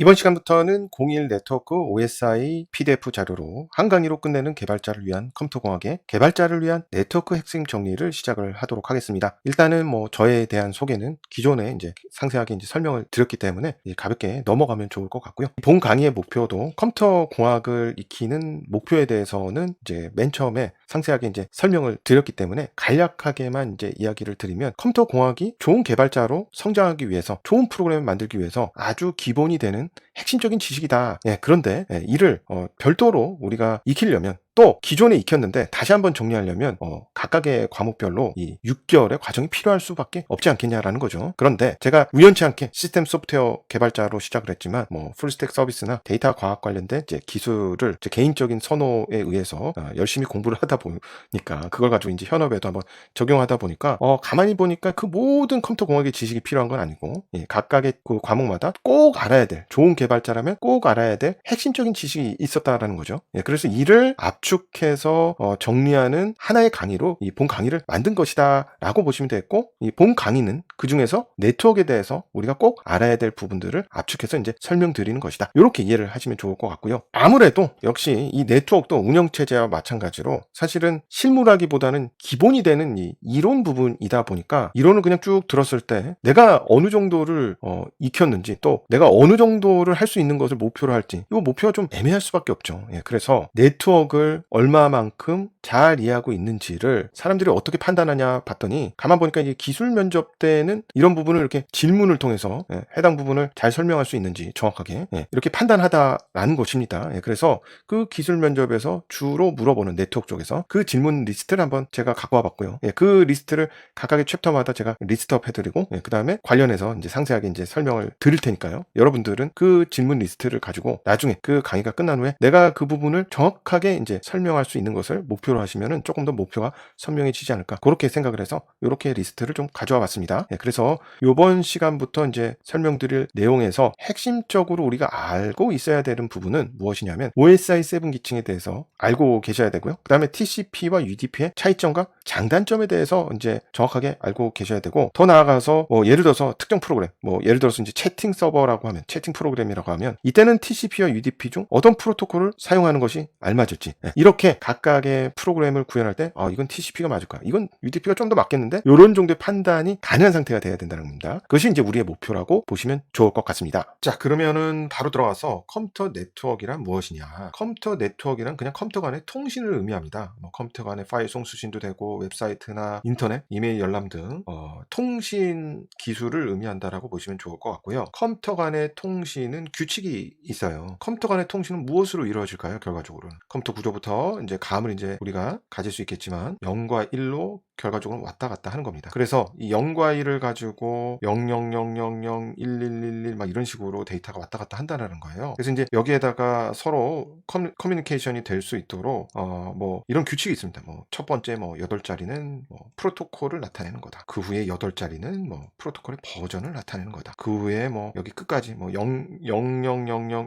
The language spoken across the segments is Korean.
이번 시간부터는 01 네트워크 OSI PDF 자료로 한 강의로 끝내는 개발자를 위한 컴퓨터공학의 개발자를 위한 네트워크 핵심 정리를 시작을 하도록 하겠습니다. 일단은 저에 대한 소개는 기존에 이제 상세하게 이제 설명을 드렸기 때문에 이제 가볍게 넘어가면 좋을 것 같고요. 본 강의의 목표도 컴퓨터공학을 익히는 목표에 대해서는 이제 맨 처음에 상세하게 이제 설명을 드렸기 때문에 간략하게만 이제 이야기를 드리면, 컴퓨터공학이 좋은 개발자로 성장하기 위해서, 좋은 프로그램을 만들기 위해서 아주 기본이 되는 핵심적인 지식이다. 그런데 이를 별도로 우리가 익히려면, 또 기존에 익혔는데 다시 한번 정리하려면 각각의 과목별로 이 6개월의 과정이 필요할 수밖에 없지 않겠냐라는 거죠. 그런데 제가 우연치 않게 시스템 소프트웨어 개발자로 시작을 했지만 풀스택 서비스나 데이터 과학 관련된 이제 기술을 제 개인적인 선호에 의해서 열심히 공부를 하다 보니까, 그걸 가지고 이제 현업에도 한번 적용하다 보니까 가만히 보니까 그 모든 컴퓨터 공학의 지식이 필요한 건 아니고, 각각의 그 과목마다 꼭 알아야 될, 좋은 개발자라면 꼭 알아야 될 핵심적인 지식이 있었다라는 거죠. 그래서 이를 압축해서 정리하는 하나의 강의로 이 본 강의를 만든 것이다 라고 보시면 되겠고, 이 본 강의는 그 중에서 네트워크에 대해서 우리가 꼭 알아야 될 부분들을 압축해서 이제 설명드리는 것이다, 이렇게 이해를 하시면 좋을 것 같고요. 아무래도 역시 이 네트워크도 운영체제와 마찬가지로 사실은 실무라기보다는 기본이 되는 이 이론 부분이다 보니까, 이론을 그냥 쭉 들었을 때 내가 어느 정도를 익혔는지, 또 내가 어느 정도를 할 수 있는 것을 목표로 할지, 이 목표가 좀 애매할 수밖에 없죠. 그래서 네트워크를 얼마만큼 잘 이해하고 있는지를 사람들이 어떻게 판단하냐 봤더니, 가만 보니까 이제 기술 면접 때는 이런 부분을 이렇게 질문을 통해서 해당 부분을 잘 설명할 수 있는지 정확하게 이렇게 판단하다라는 것입니다. 그래서 그 기술 면접에서 주로 물어보는, 네트워크 쪽에서 그 질문 리스트를 한번 제가 갖고 와봤고요. 그 리스트를 각각의 챕터마다 제가 리스트업 해드리고, 그 다음에 관련해서 이제 상세하게 이제 설명을 드릴 테니까요. 여러분들은 그 질문 리스트를 가지고 나중에 그 강의가 끝난 후에 내가 그 부분을 정확하게 이제 설명할 수 있는 것을 목표로 하시면은 조금 더 목표가 선명해지지 않을까, 그렇게 생각을 해서 이렇게 리스트를 좀 가져와 봤습니다. 그래서 이번 시간부터 이제 설명드릴 내용에서 핵심적으로 우리가 알고 있어야 되는 부분은 무엇이냐면, OSI 7 기층에 대해서 알고 계셔야 되고요. 그 다음에 TCP와 UDP의 차이점과 장단점에 대해서 이제 정확하게 알고 계셔야 되고, 더 나아가서 예를 들어서 특정 프로그램, 예를 들어서 이제 채팅 서버라고 하면, 채팅 프로그램이라고 하면 이때는 TCP와 UDP 중 어떤 프로토콜을 사용하는 것이 알맞을지, 이렇게 각각의 프로그램을 구현할 때 이건 TCP가 맞을까, 이건 UDP가 좀 더 맞겠는데, 이런 정도의 판단이 가능한 상태가 돼야 된다는 겁니다. 그것이 이제 우리의 목표라고 보시면 좋을 것 같습니다. 자, 그러면은 바로 들어가서 컴퓨터 네트워크란 무엇이냐. 컴퓨터 네트워크란 그냥 컴퓨터 간의 통신을 의미합니다. 컴퓨터 간의 파일 송수신도 되고, 웹사이트나 인터넷, 이메일 열람 등 통신 기술을 의미한다라고 보시면 좋을 것 같고요. 컴퓨터 간의 통신은 규칙이 있어요. 컴퓨터 간의 통신은 무엇으로 이루어질까요? 결과적으로는 컴퓨터 구조부터 이제 감을 이제 우리가 가질 수 있겠지만, 0과 1로 결과적으로 왔다 갔다 하는 겁니다. 그래서 이 0과 1을 가지고 0000 1111 막 이런 식으로 데이터가 왔다 갔다 한다는 거예요. 그래서 이제 여기에다가 서로 커뮤니케이션이 될 수 있도록 이런 규칙이 있습니다. 첫 번째 8자리는 프로토콜을 나타내는 거다. 그 후에 8자리는 프로토콜의 버전을 나타내는 거다. 그 후에 여기 끝까지 0000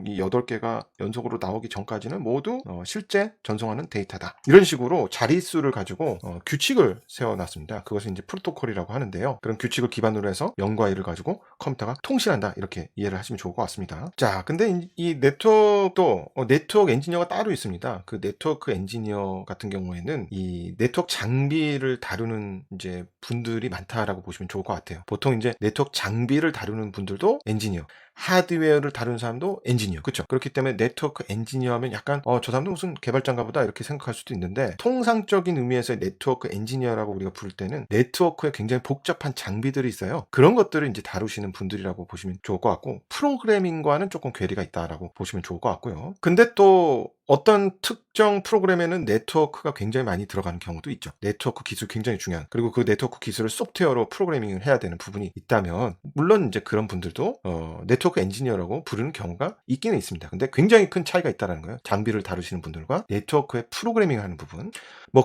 이 8개가 연속으로 나오기 전까지는 모두 실제 전송하는 데이터다. 이런 식으로 자릿수를 가지고 규칙을 세워놨습니다. 그것을 이제 프로토콜이라고 하는데요. 그런 규칙을 기반으로 해서 0과 1을 가지고 컴퓨터가 통신한다, 이렇게 이해를 하시면 좋을 것 같습니다. 자, 근데 이 네트워크도 네트워크 엔지니어가 따로 있습니다. 그 네트워크 엔지니어 같은 경우에는 이 네트워크 장비를 다루는 이제 분들이 많다라고 보시면 좋을 것 같아요. 보통 이제 네트워크 장비를 다루는 분들도 엔지니어, 하드웨어를 다루는 사람도 엔지니어, 그렇죠? 그렇기 때문에 네트워크 엔지니어 하면 약간 저 사람도 무슨 개발자인가 보다, 이렇게 생각할 수도 있는데, 통상적인 의미에서 네트워크 엔지니어라고 우리가 부를 때는 네트워크에 굉장히 복잡한 장비들이 있어요. 그런 것들을 이제 다루시는 분들이라고 보시면 좋을 것 같고, 프로그래밍과는 조금 괴리가 있다라고 보시면 좋을 것 같고요. 근데 또 어떤 특정 프로그램에는 네트워크가 굉장히 많이 들어가는 경우도 있죠. 네트워크 기술 굉장히 중요한, 그리고 그 네트워크 기술을 소프트웨어로 프로그래밍을 해야 되는 부분이 있다면, 물론 이제 그런 분들도 네트워크 엔지니어라고 부르는 경우가 있기는 있습니다. 근데 굉장히 큰 차이가 있다는 거예요. 장비를 다루시는 분들과 네트워크의 프로그래밍을 하는 부분.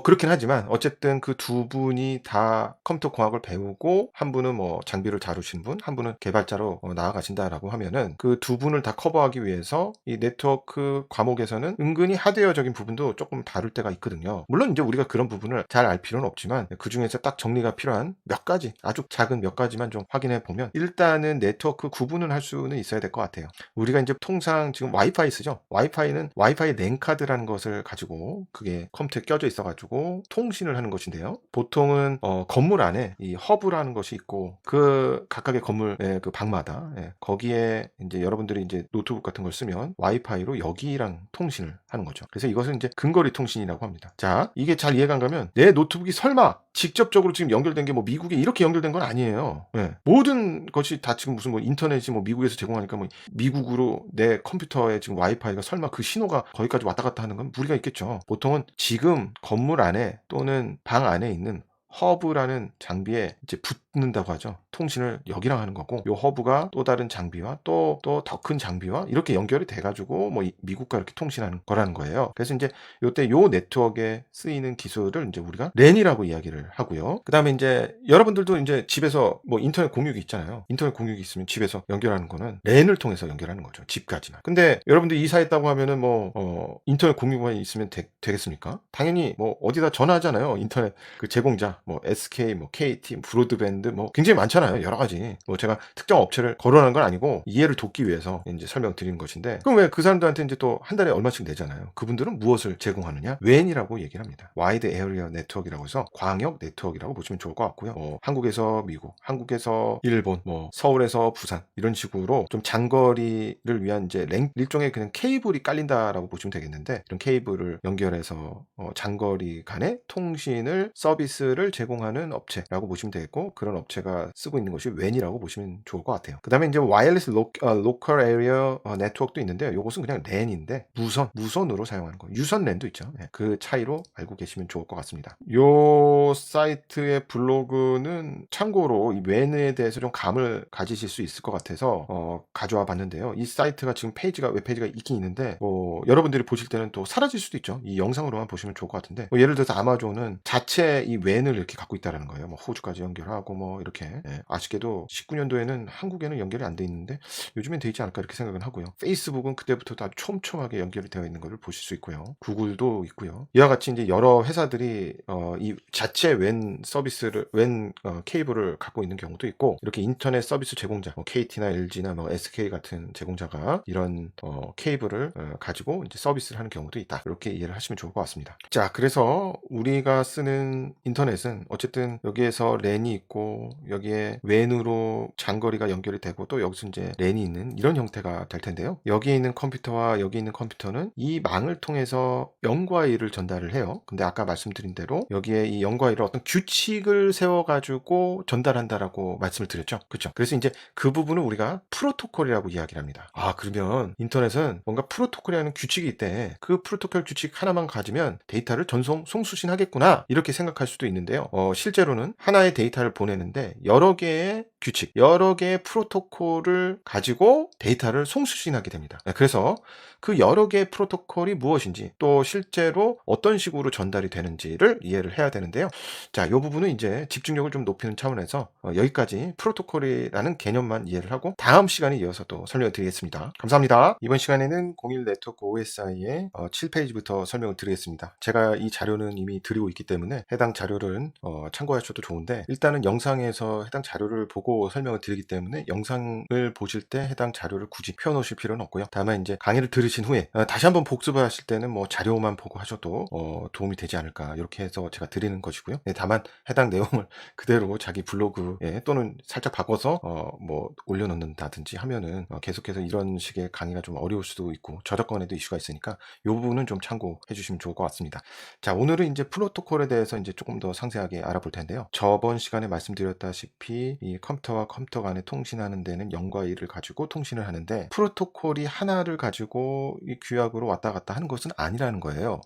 그렇긴 하지만 어쨌든 그 두 분이 다 컴퓨터 공학을 배우고, 한 분은 장비를 다루시는 분, 한 분은 개발자로 나아가신다라고 하면은, 그 두 분을 다 커버하기 위해서 이 네트워크 과목에서는 은근히 하드웨어적인 부분도 조금 다룰 때가 있거든요. 물론 이제 우리가 그런 부분을 잘 알 필요는 없지만 그중에서 딱 정리가 필요한 몇 가지, 아주 작은 몇 가지만 좀 확인해 보면 일단은 네트워크 구분을 할 수는 있어야 될 것 같아요. 우리가 이제 통상 지금 와이파이 쓰죠. 와이파이는 와이파이 랜카드라는 것을 가지고 그게 컴퓨터에 껴져 있어 가지고 통신을 하는 것인데요. 보통은 건물 안에 이 허브라는 것이 있고 그 각각의 건물의 그 방마다 거기에 이제 여러분들이 이제 노트북 같은 걸 쓰면 와이파이로 여기랑 통신을 하는 거죠. 그래서 이것은 이제 근거리 통신이라고 합니다. 자, 이게 잘 이해가 안 가면 내 노트북이 설마 직접적으로 지금 연결된 게 뭐 미국에 이렇게 연결된 건 아니에요. 모든 것이 다 지금 무슨 뭐 인터넷이 뭐 미국에서 제공하니까 뭐 미국으로 내 컴퓨터에 지금 와이파이가 설마 그 신호가 거기까지 왔다 갔다 하는 건 무리가 있겠죠. 보통은 지금 건물 안에 또는 방 안에 있는 허브라는 장비에 이제 붙는다고 하죠. 통신을 여기랑 하는 거고, 요 허브가 또 다른 장비와 또 더 큰 장비와 이렇게 연결이 돼가지고 뭐 미국과 이렇게 통신하는 거라는 거예요. 그래서 이제 요때 요 네트워크에 쓰이는 기술을 이제 우리가 랜이라고 이야기를 하고요. 그 다음에 이제 여러분들도 이제 집에서 뭐 인터넷 공유기 있잖아요. 인터넷 공유기 있으면 집에서 연결하는 거는 랜을 통해서 연결하는 거죠. 집까지만. 근데 여러분들 이사했다고 하면은 뭐 인터넷 공유기만 있으면 되겠습니까? 당연히 뭐 어디다 전화하잖아요. 인터넷 그 제공자 뭐 SK, 뭐 KT, 브로드밴드 뭐 굉장히 많잖아요. 여러 가지. 뭐 제가 특정 업체를 거론하는 건 아니고 이해를 돕기 위해서 이제 설명드리는 것인데, 그럼 왜 그 사람들한테 이제 또 한 달에 얼마씩 내잖아요. 그분들은 무엇을 제공하느냐? WAN이라고 얘기를 합니다. 와이드 에어리어 네트워크라고 해서 광역 네트워크라고 보시면 좋을 것 같고요. 한국에서 미국, 한국에서 일본, 뭐 서울에서 부산 이런 식으로 좀 장거리를 위한 이제 일종의 그냥 케이블이 깔린다라고 보시면 되겠는데, 이런 케이블을 연결해서 장거리 간의 통신을 서비스를 제공하는 업체라고 보시면 되겠고, 그런 업체가 쓰고 있는 것이 WAN이라고 보시면 좋을 것 같아요. 그 다음에 이제 와이어리스 로컬 에리어 네트워크도 있는데요. 이것은 그냥 랜인데 무선으로 사용하는 거. 유선 랜도 있죠. 그 차이로 알고 계시면 좋을 것 같습니다. 요 사이트의 블로그는 참고로 이 WAN에 대해서 좀 감을 가지실 수 있을 것 같아서 가져와 봤는데요. 이 사이트가 지금 웹페이지가 있긴 있는데 뭐 여러분들이 보실 때는 또 사라질 수도 있죠. 이 영상으로만 보시면 좋을 것 같은데, 뭐 예를 들어서 아마존은 자체 이 WAN을 이렇게 갖고 있다라는 거예요. 뭐 호주까지 연결하고 뭐 이렇게. 아쉽게도 19년도에는 한국에는 연결이 안 돼 있는데 요즘엔 돼 있지 않을까 이렇게 생각은 하고요. 페이스북은 그때부터 다 촘촘하게 연결이 되어 있는 것을 보실 수 있고요. 구글도 있고요. 이와 같이 이제 여러 회사들이 이 자체 WAN 서비스를 WAN 케이블을 갖고 있는 경우도 있고, 이렇게 인터넷 서비스 제공자 뭐 KT나 LG나 뭐 SK 같은 제공자가 이런 케이블을 가지고 이제 서비스를 하는 경우도 있다. 이렇게 이해를 하시면 좋을 것 같습니다. 자, 그래서 우리가 쓰는 인터넷은 어쨌든 여기에서 랜이 있고 여기에 WAN으로 장거리가 연결이 되고 또 여기서 이제 랜이 있는 이런 형태가 될 텐데요. 여기에 있는 컴퓨터와 여기 있는 컴퓨터는 이 망을 통해서 0과 1을 전달을 해요. 근데 아까 말씀드린 대로 여기에 이 0과 1을 어떤 규칙을 세워가지고 전달한다라고 말씀을 드렸죠. 그렇죠? 그래서 이제 그 부분을 우리가 프로토콜이라고 이야기를 합니다. 아, 그러면 인터넷은 뭔가 프로토콜이라는 규칙이 있대. 그 프로토콜 규칙 하나만 가지면 데이터를 송수신하겠구나 이렇게 생각할 수도 있는데요. 실제로는 하나의 데이터를 보내는데 여러 개의 규칙, 여러 개의 프로토콜을 가지고 데이터를 송수신하게 됩니다. 그래서 그 여러 개의 프로토콜이 무엇인지 또 실제로 어떤 식으로 전달이 되는지를 이해를 해야 되는데요. 자, 이 부분은 이제 집중력을 좀 높이는 차원에서 여기까지 프로토콜이라는 개념만 이해를 하고 다음 시간에 이어서 또 설명을 드리겠습니다. 감사합니다. 이번 시간에는 01 네트워크 OSI의 7페이지부터 설명을 드리겠습니다. 제가 이 자료는 이미 드리고 있기 때문에 해당 자료를 참고하셔도 좋은데, 일단은 영상에서 해당 자료를 보고 설명을 드리기 때문에 영상을 보실 때 해당 자료를 굳이 펴놓으실 필요는 없고요. 다만 이제 강의를 들으신 후에 다시 한번 복습을 하실 때는 뭐 자료만 보고 하셔도 도움이 되지 않을까 이렇게 해서 제가 드리는 것이고요. 다만 해당 내용을 그대로 자기 블로그에 또는 살짝 바꿔서 뭐 올려놓는다든지 하면은 계속해서 이런 식의 강의가 좀 어려울 수도 있고 저작권에도 이슈가 있으니까 이 부분은 좀 참고해 주시면 좋을 것 같습니다. 자, 오늘은 이제 프로토콜에 대해서 이제 조금 더 상세하게 알아볼 텐데요. 저번 시간에 말씀드렸다시피 이 컴퓨터와 컴퓨터 간에 통신하는 데는 0과 1을 가지고 통신을 하는데, 프로토콜이 하나를 가지고 이 규약으로 왔다 갔다 하는 것은 아니라는 거예요.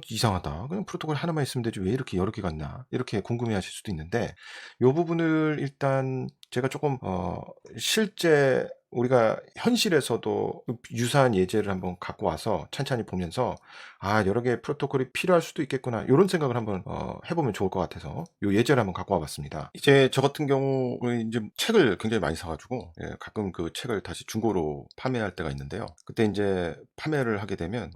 이상하다. 그냥 프로토콜 하나만 있으면 되지 왜 이렇게 여러 개 같나 이렇게 궁금해 하실 수도 있는데, 이 부분을 일단 제가 조금 실제 우리가 현실에서도 유사한 예제를 한번 갖고 와서 찬찬히 보면서 '아 여러 개의 프로토콜이 필요할 수도 있겠구나.' 요런 생각을 한번 해 보면 좋을 것 같아서 요 예제를 한번 갖고 와 봤습니다. 이제 저 같은 경우는 인제 책을 굉장히 많이 사 가지고 가끔 그 책을 다시 중고로 판매할 때가 있는데요. 그때 인제 판매를 하게 되면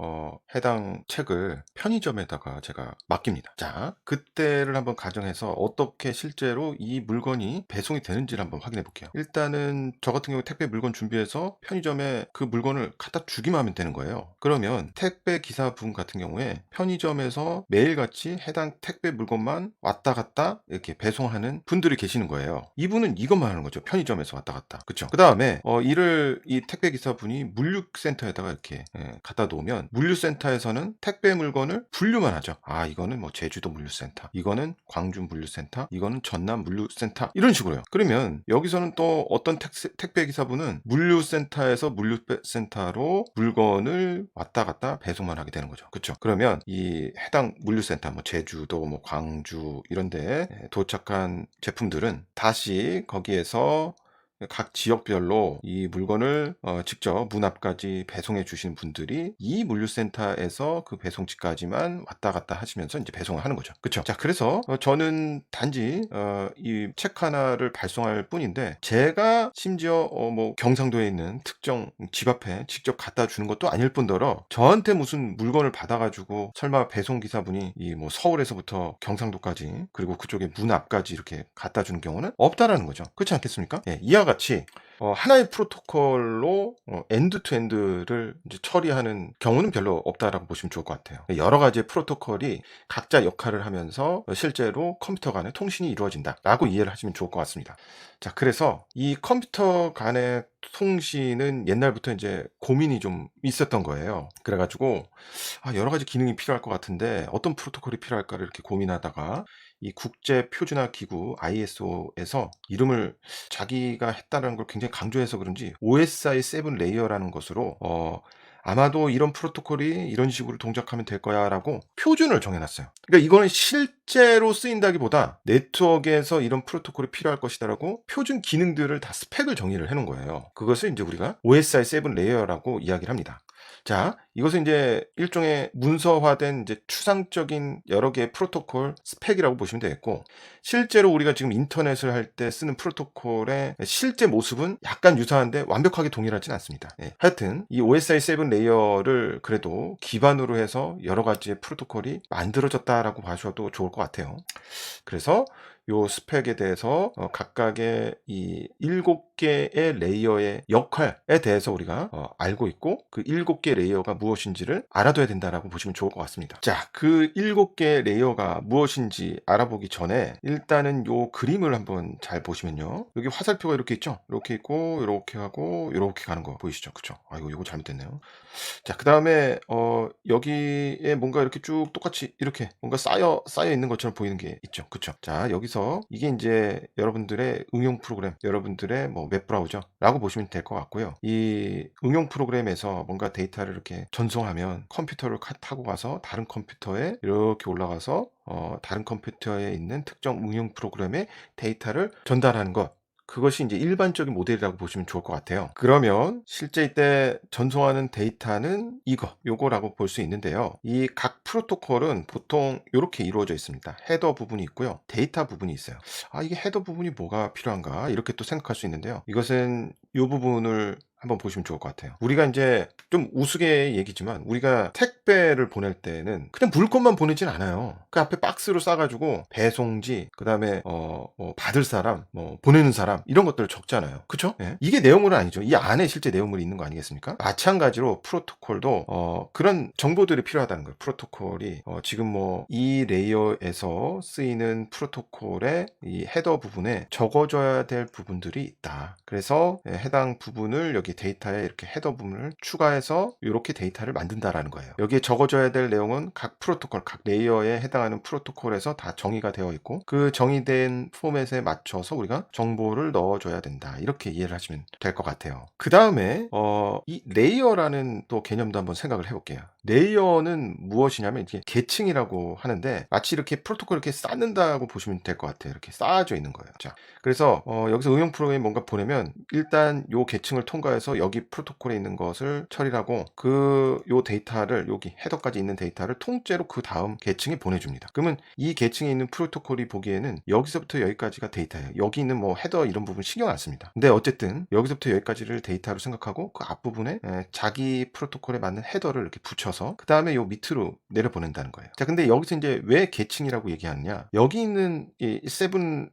해당 책을 편의점에다가 제가 맡깁니다. 자 그때를 한번 가정해서 어떻게 실제로 이 물건이 배송이 되는지를 한번 확인해 볼게요. 일단은 저 같은 경우에 택배 물건 준비해서 편의점에 그 물건을 갖다 주기만 하면 되는 거예요. 그러면 택배 기사분 같은 경우에 편의점에서 매일같이 해당 택배 물건만 왔다 갔다 이렇게 배송하는 분들이 계시는 거예요. 이분은 이것만 하는 거죠. 편의점에서 왔다 갔다. 그쵸? 그다음에 이를 이 택배 기사분이 물류센터에다가 이렇게 갖다 놓으면 물류센터에서는 택배 물건을 분류만 하죠. 아 이거는 뭐 제주도 물류센터, 이거는 광주 물류센터, 이거는 전남 물류센터 이런 식으로요. 그러면 여기서는 또 어떤 택배 기사분은 물류센터에서 물류센터로 물건을 왔다 갔다 배송만 하게 되는 거죠. 그쵸? 그러면 이 해당 물류센터 뭐 제주도 뭐 광주 이런 데에 도착한 제품들은 다시 거기에서 각 지역별로 이 물건을 직접 문 앞까지 배송해 주시는 분들이 이 물류센터에서 그 배송지까지만 왔다 갔다 하시면서 인제 배송을 하는 거죠. 그쵸? 자 그래서 저는 단지 이 책 하나를 발송할 뿐인데 제가 심지어 뭐 경상도에 있는 특정 집 앞에 직접 갖다 주는 것도 아닐 뿐더러 저한테 무슨 물건을 받아 가지고 설마 배송 기사분이 이 뭐 서울에서부터 경상도까지 그리고 그쪽에 문 앞까지 이렇게 갖다 주는 경우는 없다라는 거죠. 그렇지 않겠습니까? 예. 이와 같이 하나의 프로토콜로 엔드 투 엔드를 이제 처리하는 경우는 별로 없다라고 보시면 좋을 것 같아요. 여러 가지의 프로토콜이 각자 역할을 하면서 실제로 컴퓨터 간의 통신이 이루어진다라고 이해를 하시면 좋을 것 같습니다. 자 그래서 이 컴퓨터 간의 통신은 옛날부터 인제 고민이 좀 있었던 거예요. 그래 가지고 여러 가지 기능이 필요할 것 같은데 어떤 프로토콜이 필요할까를 이렇게 고민하다가 이 국제 표준화 기구 ISO에서 이름을 자기가 했다는 걸 굉장히 강조해서 그런지 OSI 7 레이어라는 것으로 아마도 이런 프로토콜이 이런 식으로 동작하면 될 거야라고 표준을 정해 놨어요. 그러니까 이거는 실제로 쓰인다기보다 네트워크에서 이런 프로토콜이 필요할 것이다라고 표준 기능들을 다 스펙을 정의를 해 놓은 거예요. 그것을 인제 우리가 OSI 7 레이어라고 이야기를 합니다. 자 이것은 인제 일종의 문서화된 이제 추상적인 여러 개의 프로토콜 스펙이라고 보시면 되겠고 실제로 우리가 지금 인터넷을 할 때 쓰는 프로토콜의 실제 모습은 약간 유사한데 완벽하게 동일하진 않습니다. 예. 하여튼 이 OSI 7 레이어를 그래도 기반으로 해서 여러 가지의 프로토콜이 만들어졌다라고 봐셔도 좋을 것 같아요. 그래서 요 스펙에 대해서 각각의 이 7개의 레이어의 역할에 대해서 우리가 알고 있고 그 7개 레이어가 무엇인지를 알아둬야 된다라고 보시면 좋을 것 같습니다. 자, 그 7개 레이어가 무엇인지 알아보기 전에 일단은 요 그림을 한번 잘 보시면요. 여기 화살표가 이렇게 있죠? 이렇게 있고 요렇게 하고 요렇게 가는 거 보이시죠? 그쵸? 아이고 요거 잘못됐네요. 자 그다음에 여기에 뭔가 이렇게 쭉 똑같이 이렇게 뭔가 쌓여 있는 것처럼 보이는 게 있죠. 그쵸? 자 여기서 이게 인제 여러분들의 응용 프로그램, 여러분들의 뭐 웹브라우저라고 보시면 될 것 같고요. 이 응용 프로그램에서 뭔가 데이터를 이렇게 전송하면 컴퓨터를 타고 가서 다른 컴퓨터에 이렇게 올라가서 다른 컴퓨터에 있는 특정 응용 프로그램에 데이터를 전달하는 것. 그것이 인제 일반적인 모델이라고 보시면 좋을 것 같아요. 그러면 실제 이때 전송하는 데이터는 요거라고 볼 수 있는데요. 이 각 프로토콜은 보통 요렇게 이루어져 있습니다. 헤더 부분이 있고요. 데이터 부분이 있어요. '아 이게 헤더 부분이 뭐가 필요한가?' 이렇게 또 생각할 수 있는데요. 이것은 요 부분을 한번 보시면 좋을 것 같아요. 우리가 인제 좀 우스개 얘기지만 우리가 택배를 보낼 때는 그냥 물건만 보내진 않아요. 그 앞에 박스로 싸 가지고 배송지 그다음에 뭐 받을 사람 뭐 보내는 사람 이런 것들을 적잖아요. 그쵸? 예. 이게 내용물은 아니죠. 이 안에 실제 내용물이 있는 거 아니겠습니까? 마찬가지로 프로토콜도 그런 정보들이 필요하다는 거예요. 프로토콜이 지금 뭐 이 레이어에서 쓰이는 프로토콜의 이 헤더 부분에 적어줘야 될 부분들이 있다. 그래서 해당 부분을 여기 데이터에 이렇게 헤더 부분을 추가해서 이렇게 데이터를 만든다라는 거예요. 여기에 적어줘야 될 내용은 각 프로토콜, 각 레이어에 해당하는 프로토콜에서 다 정의가 되어 있고 그 정의된 포맷에 맞춰서 우리가 정보를 넣어줘야 된다. 이렇게 이해를 하시면 될 것 같아요. 그 다음에 이 레이어라는 또 개념도 한번 생각을 해볼게요. 레이어는 무엇이냐면 이게 계층이라고 하는데 마치 이렇게 프로토콜 이렇게 쌓는다고 보시면 될 것 같아요. 이렇게 쌓아져 있는 거예요. 자, 그래서 여기서 응용 프로그램이 뭔가 보내면 일단 요 계층을 통과해서 여기 프로토콜에 있는 것을 처리하고 요 데이터를 여기 헤더까지 있는 데이터를 통째로 그 다음 계층에 보내줍니다. 그러면 이 계층에 있는 프로토콜이 보기에는 여기서부터 여기까지가 데이터예요. 여기 있는 뭐 헤더 이런 부분 신경 안 씁니다. 근데 어쨌든 여기서부터 여기까지를 데이터로 생각하고 그 앞부분에 자기 프로토콜에 맞는 헤더를 이렇게 붙여서 그 다음에 요 밑으로 내려보낸다는 거예요. 자, 근데 여기서 이제 왜 계층이라고 얘기하느냐? 여기 있는 이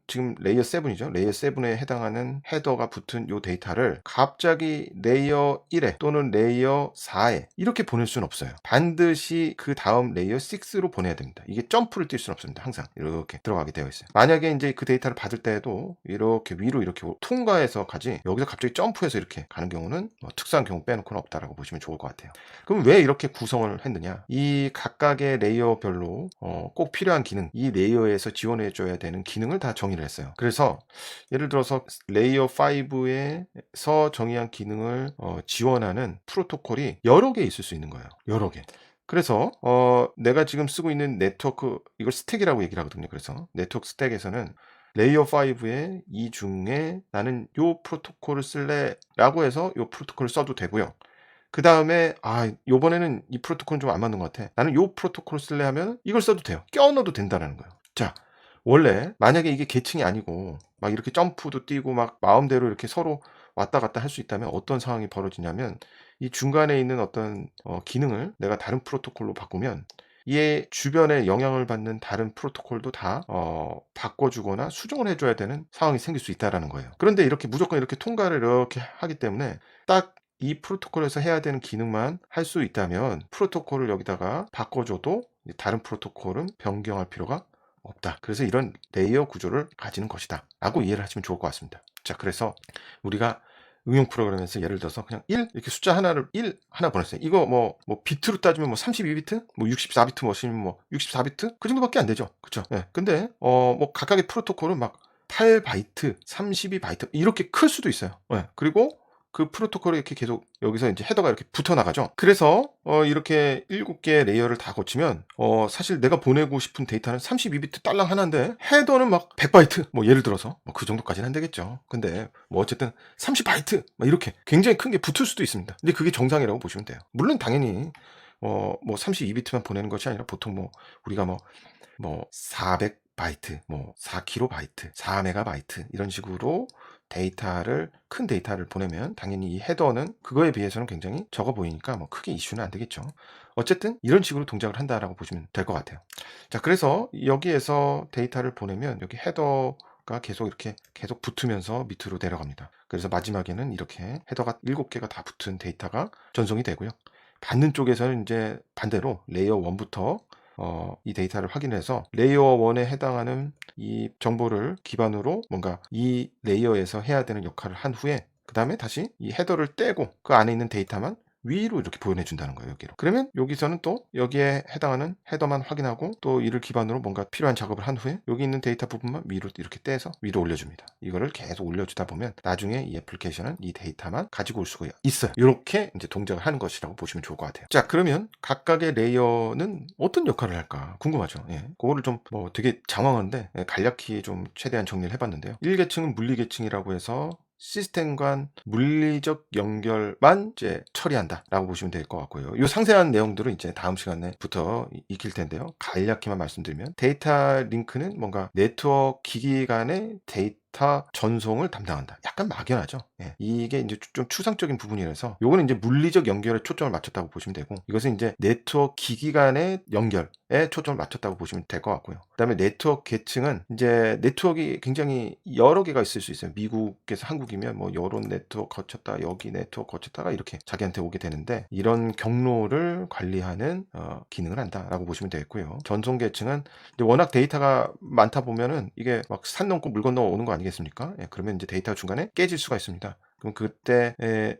지금 레이어 7이죠. 레이어 7에 해당하는 헤더가 붙은 요 데이터를 갑자기 레이어 1에 또는 레이어 4에 이렇게 보낼 수는 없어요. 반드시 그 다음 레이어 6로 보내야 됩니다. 이게 점프를 뛸 수는 없습니다. 항상 이렇게 들어가게 되어 있어요. 만약에 이제 그 데이터를 받을 때에도 이렇게 위로 이렇게 통과해서 가지 여기서 갑자기 점프해서 이렇게 가는 경우는 특수한 경우 빼놓고는 없다라고 보시면 좋을 것 같아요. 그럼 왜 이렇게 구성을 했느냐? 이 각각의 레이어별로 꼭 필요한 기능, 이 레이어에서 지원해줘야 되는 기능을 다 정의를 했어요. 그래서 예를 들어서 레이어 5에서 정의한 기능을 지원하는 프로토콜이 여러 개 있을 수 있는 거예요. 여러 개. 그래서 내가 지금 쓰고 있는 네트워크, 이걸 스택이라고 얘기를 하거든요. 그래서 네트워크 스택에서는 레이어 5의 이 중에 나는 요 프로토콜을 쓸래 라고 해서 요 프로토콜을 써도 되고요. 그 다음에 요번에는 이 프로토콜은 좀 안 맞는 것 같아. 나는 요 프로토콜을 쓸래 하면 이걸 써도 돼요. 껴 넣어도 된다는 거예요. 자, 원래 만약에 이게 계층이 아니고 막 이렇게 점프도 뛰고 막 마음대로 이렇게 서로 왔다 갔다 할 수 있다면 어떤 상황이 벌어지냐면 이 중간에 있는 어떤 기능을 내가 다른 프로토콜로 바꾸면 이에 주변에 영향을 받는 다른 프로토콜도 다 바꿔주거나 수정을 해줘야 되는 상황이 생길 수 있다는 거예요. 그런데 이렇게 무조건 이렇게 통과를 이렇게 하기 때문에 딱 이 프로토콜에서 해야 되는 기능만 할 수 있다면 프로토콜을 여기다가 바꿔줘도 다른 프로토콜은 변경할 필요가 없다. 그래서 이런 레이어 구조를 가지는 것이다 라고 이해를 하시면 좋을 것 같습니다. 자, 그래서 우리가 응용 프로그램에서 예를 들어서 그냥 1 이렇게 숫자 하나를 1 하나 보냈어요. 이거 뭐 비트로 따지면 뭐 32비트, 뭐 64비트 머신이면 뭐 64비트 그 정도밖에 안 되죠. 그렇죠? 예. 근데 뭐 각각의 프로토콜은 막 8바이트, 32바이트 이렇게 클 수도 있어요. 예. 그리고 그 프로토콜이 이렇게 계속 여기서 이제 헤더가 이렇게 붙어 나가죠. 그래서 이렇게 7개의 레이어를 다 거치면 사실 내가 보내고 싶은 데이터는 32비트 딸랑 하나인데 헤더는 막 100바이트 뭐 예를 들어서 뭐 그 정도까지는 안 되겠죠. 근데 뭐 어쨌든 30바이트 막 이렇게 굉장히 큰 게 붙을 수도 있습니다. 근데 그게 정상이라고 보시면 돼요. 물론 당연히 뭐 32비트만 보내는 것이 아니라 보통 뭐 우리가 뭐 400바이트, 뭐 4kB, 4메가바이트 이런 식으로 큰 데이터를 보내면 당연히 이 헤더는 그거에 비해서는 굉장히 적어 보이니까 뭐 크게 이슈는 안 되겠죠. 어쨌든 이런 식으로 동작을 한다라고 보시면 될 것 같아요. 자, 그래서 여기에서 데이터를 보내면 여기 헤더가 계속 이렇게 계속 붙으면서 밑으로 내려갑니다. 그래서 마지막에는 이렇게 헤더가 7개가 다 붙은 데이터가 전송이 되고요. 받는 쪽에서는 이제 반대로 레이어 1부터 이 데이터를 확인해서 레이어 1에 해당하는 이 정보를 기반으로 뭔가 이 레이어에서 해야 되는 역할을 한 후에 그 다음에 다시 이 헤더를 떼고 그 안에 있는 데이터만 위로 이렇게 보내준다는 거예요. 여기로. 그러면 여기서는 또 여기에 해당하는 헤더만 확인하고 또 이를 기반으로 뭔가 필요한 작업을 한 후에 여기 있는 데이터 부분만 위로 이렇게 떼서 위로 올려줍니다. 이거를 계속 올려주다 보면 나중에 이 애플리케이션은 이 데이터만 가지고 올 수가 있어요. 이렇게 이제 동작을 하는 것이라고 보시면 좋을 것 같아요. 자, 그러면 각각의 레이어는 어떤 역할을 할까 궁금하죠. 예. 그거를 좀 되게 장황한데 간략히 좀 최대한 정리를 해봤는데요. 1계층은 물리계층이라고 해서 시스템 간 물리적 연결만 이제 처리한다라고 보시면 될 것 같고요. 이 상세한 내용들은 이제 다음 시간에부터 익힐 텐데요. 간략히만 말씀드리면 데이터 링크는 뭔가 네트워크 기기 간의 데이터 전송을 담당한다. 약간 막연하죠. 예. 이게 이제 좀 추상적인 부분이라서 요거는 이제 물리적 연결에 초점을 맞췄다고 보시면 되고 이것은 이제 네트워크 기기 간의 연결에 초점을 맞췄다고 보시면 될 것 같고요. 그다음에 네트워크 계층은 이제 네트워크가 굉장히 여러 개가 있을 수 있어요. 미국에서 한국이면 뭐 요런 네트워크 거쳤다 여기 네트워크 거쳤다가 이렇게 자기한테 오게 되는데 이런 경로를 관리하는 기능을 한다라고 보시면 되겠고요. 전송 계층은 이제 워낙 데이터가 많다 보면은 이게 막 산 넘고 물 건너 오는 거 아니겠습니까? 예, 그러면 이제 데이터 중간에 깨질 수가 있습니다. 그럼 그때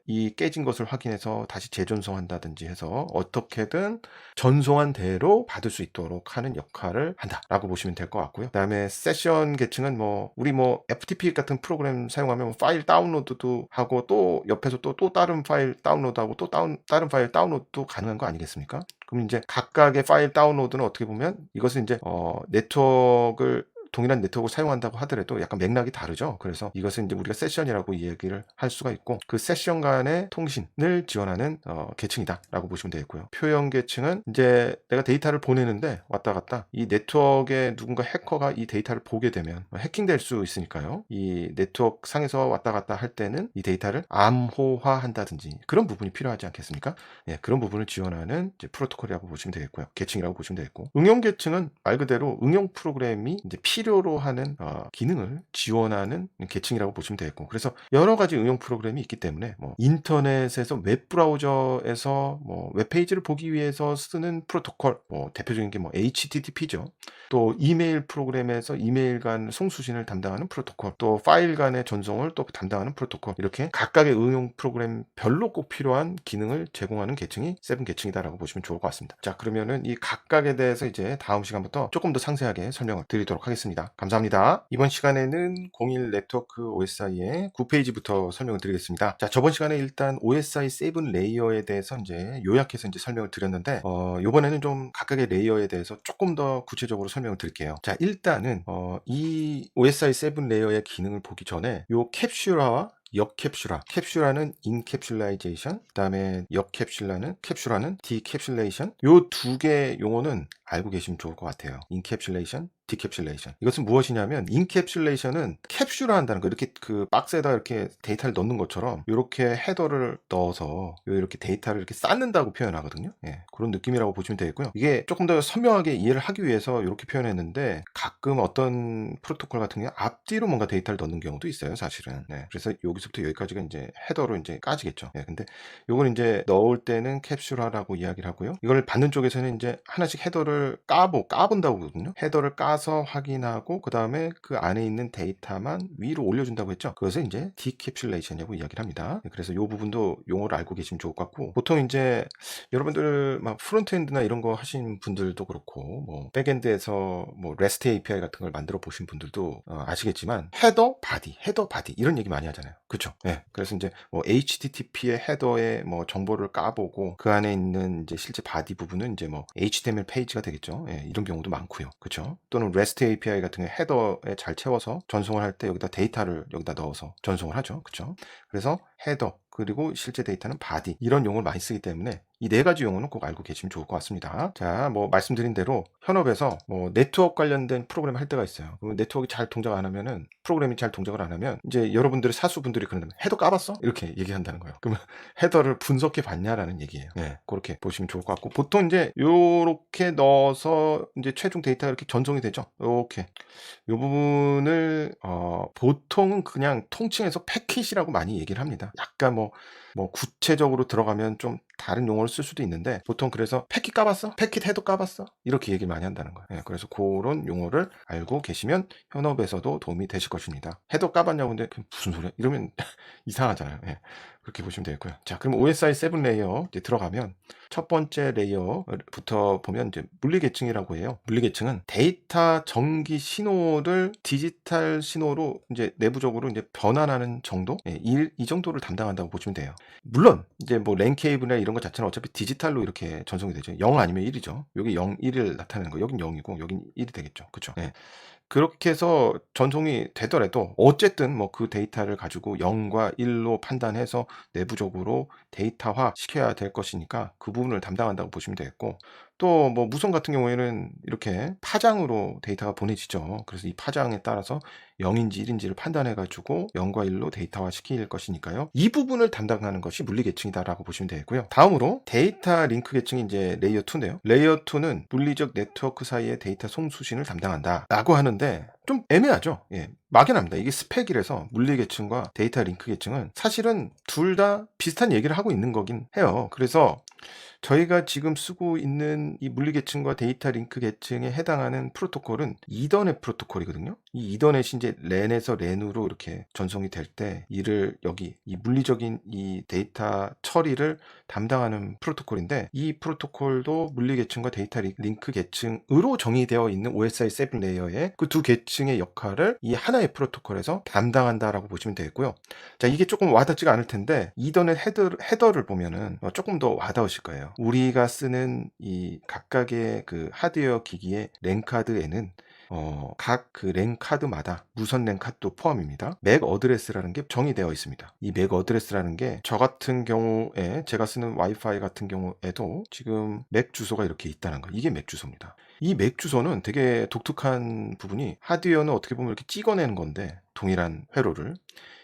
이 깨진 것을 확인해서 다시 재전송한다든지 해서 어떻게든 전송한 대로 받을 수 있도록 하는 역할을 한다라고 보시면 될 것 같고요. 그다음에 세션 계층은 우리 FTP 같은 프로그램 사용하면 파일 다운로드도 하고 또 옆에서 또 다른 파일 다운로드하고 또 다른 파일 다운로드도 가능한 거 아니겠습니까? 그럼 이제 각각의 파일 다운로드는 어떻게 보면 이것은 이제 동일한 네트워크를 사용한다고 하더라도 약간 맥락이 다르죠. 그래서 이것은 이제 우리가 세션이라고 얘기를 할 수가 있고, 그 세션 간의 통신을 지원하는 계층이다라고 보시면 되겠고요. 표현 계층은 이제 내가 데이터를 보내는데 왔다 갔다 이 네트워크에 누군가 해커가 이 데이터를 보게 되면 해킹될 수 있으니까요. 이 네트워크 상에서 왔다 갔다 할 때는 이 데이터를 암호화한다든지 그런 부분이 필요하지 않겠습니까? 예, 그런 부분을 지원하는 이제 프로토콜이라고 보시면 되겠고요. 계층이라고 보시면 되겠고, 응용 계층은 말 그대로 응용 프로그램이 이제 필요로 하는 기능을 지원하는 계층이라고 보시면 되겠고, 그래서 여러 가지 응용 프로그램이 있기 때문에 인터넷에서 웹브라우저에서 웹페이지를 보기 위해서 쓰는 프로토콜, 대표적인 게 HTTP죠. 또 이메일 프로그램에서 이메일 간 송수신을 담당하는 프로토콜, 또 파일 간의 전송을 또 담당하는 프로토콜, 이렇게 각각의 응용 프로그램별로 꼭 필요한 기능을 제공하는 계층이 세븐 계층이다라고 보시면 좋을 것 같습니다. 자, 그러면은 이 각각에 대해서 이제 다음 시간부터 조금 더 상세하게 설명을 드리도록 하겠습니다. 감사합니다. 이번 시간에는 01 네트워크 OSI의 9페이지부터 설명을 드리겠습니다. 자, 저번 시간에 일단 OSI 7 레이어에 대해서 이제 요약해서 이제 설명을 드렸는데, 이번에는 좀 각각의 레이어에 대해서 조금 더 구체적으로 설명을 드릴게요. 자, 일단은 이 OSI 7 레이어의 기능을 보기 전에 요 캡슐화와 캡슐화는 인캡슐라이제이션, 그다음에 캡슐라는 디캡슐레이션, 요 두 개 용어는 알고 계시면 좋을 것 같아요. 인캡슐레이션, 디캡슐레이션. 이것은 무엇이냐면, 인캡슐레이션은 캡슐화 한다는 거, 이렇게 그 박스에다 이렇게 데이터를 넣는 것처럼 이렇게 헤더를 넣어서 이렇게 데이터를 이렇게 쌓는다고 표현하거든요. 예, 그런 느낌이라고 보시면 되겠고요. 이게 조금 더 선명하게 이해를 하기 위해서 이렇게 표현했는데, 가끔 어떤 프로토콜 같은 경우 앞뒤로 뭔가 데이터를 넣는 경우도 있어요, 사실은. 네, 그래서 여기서부터 여기까지가 이제 헤더로 이제 까지겠죠. 예, 근데 요걸 이제 넣을 때는 캡슐화라고 이야기를 하고요. 이걸 받는 쪽에서는 이제 하나씩 헤더를 까본다고 그러거든요. 헤더를 까서 확인하고 그 다음에 그 안에 있는 데이터만 위로 올려준다고 했죠. 그것을 이제 디캡슐레이션이라고 이야기를 합니다. 그래서 이 부분도 용어를 알고 계시면 좋을 것 같고, 보통 이제 여러분들 막 프론트엔드나 이런 거 하신 분들도 그렇고, 백엔드에서 REST API 같은 걸 만들어 보신 분들도 아시겠지만, 헤더 바디 이런 얘기 많이 하잖아요. 그렇죠? 예. 그래서 이제 HTTP의 헤더에 정보를 까보고 그 안에 있는 이제 실제 바디 부분은 이제 HTML 페이지가 되겠죠. 예, 이런 경우도 많고요. 그렇죠? 또는 REST API 같은 게 헤더에 잘 채워서 전송을 할 때 여기다 데이터를 여기다 넣어서 전송을 하죠. 그렇죠? 그래서 헤더, 그리고 실제 데이터는 바디, 이런 용어를 많이 쓰기 때문에 이 네 가지 용어는 꼭 알고 계시면 좋을 것 같습니다. 자, 말씀드린 대로 현업에서 네트워크 관련된 프로그램 할 때가 있어요. 네트워크가 잘 동작 안 하면은, 프로그램이 잘 동작을 안 하면 이제 여러분들의 사수분들이 그런다면 헤더 까봤어? 이렇게 얘기한다는 거예요. 그러면 헤더를 분석해 봤냐라는 얘기예요. 네, 그렇게 보시면 좋을 것 같고, 보통 이제 요렇게 넣어서 이제 최종 데이터가 이렇게 전송이 되죠. 이렇게 이 부분을 보통은 그냥 통칭해서 패킷이라고 많이 얘기를 합니다. 약간 구체적으로 들어가면 좀 다른 용어를 쓸 수도 있는데, 보통 그래서 패킷 까봤어? 패킷 헤더 까봤어? 이렇게 얘기를 많이 한다는 거예요. 예, 그래서 그런 용어를 알고 계시면 현업에서도 도움이 되실 것입니다. 헤더 까봤냐고, 근데 무슨 소리야? 이러면 이상하잖아요. 예, 그렇게 보시면 되고요. 자, 그럼 OSI 7 레이어 이제 들어가면 첫 번째 레이어부터 보면 이제 물리계층이라고 해요. 물리계층은 데이터 전기 신호를 디지털 신호로 이제 내부적으로 이제 변환하는 정도, 이 정도를 담당한다고 보시면 돼요. 물론 이제 랜 케이블이나 이런 것 자체는 어차피 디지털로 이렇게 전송이 되죠. 0 아니면 1이죠. 여기 0, 1을 나타내는 거, 여긴 0이고 여긴 1이 되겠죠. 그렇죠? 예. 그렇게 해서 전송이 되더라도 어쨌든 그 데이터를 가지고 0과 1로 판단해서 내부적으로 데이터화 시켜야 될 것이니까 그 부분을 담당한다고 보시면 되겠고, 또 무선 같은 경우에는 이렇게 파장으로 데이터가 보내지죠. 그래서 이 파장에 따라서 0인지 1인지를 판단해 가지고 0과 1로 데이터화 시킬 것이니까요. 이 부분을 담당하는 것이 물리 계층이다라고 보시면 되고요. 다음으로 데이터 링크 계층이 이제 레이어 2인데요. 레이어 2는 물리적 네트워크 사이의 데이터 송수신을 담당한다라고 하는데 좀 애매하죠. 예, 막연합니다. 이게 스펙이라서 물리 계층과 데이터 링크 계층은 사실은 둘 다 비슷한 얘기를 하고 있는 거긴 해요. 그래서 저희가 지금 쓰고 있는 이 물리 계층과 데이터 링크 계층에 해당하는 프로토콜은 이더넷 프로토콜이거든요. 이 이더넷이 이제 랜에서 랜으로 이렇게 전송이 될 때 이를 여기 이 물리적인 이 데이터 처리를 담당하는 프로토콜인데, 이 프로토콜도 물리 계층과 데이터 링크 계층으로 정의되어 있는 OSI 7 레이어의 그 두 계층의 역할을 이 하나의 프로토콜에서 담당한다라고 보시면 되겠고요. 자, 이게 조금 와닿지가 않을 텐데 이더넷 헤더를 보면은 조금 더 와닿으실 거예요. 우리가 쓰는 이 각각의 그 하드웨어 기기의 랜 카드에는 각 그 랜 카드마다 무선 랜 카드도 포함입니다. 맥 어드레스라는 게 정의되어 있습니다. 이 맥 어드레스라는 게 저 같은 경우에 제가 쓰는 와이파이 같은 경우에도 지금 맥 주소가 이렇게 있다는 거, 이게 맥 주소입니다. 이 맥 주소는 되게 독특한 부분이, 하드웨어는 어떻게 보면 이렇게 찍어내는 건데 동일한 회로를,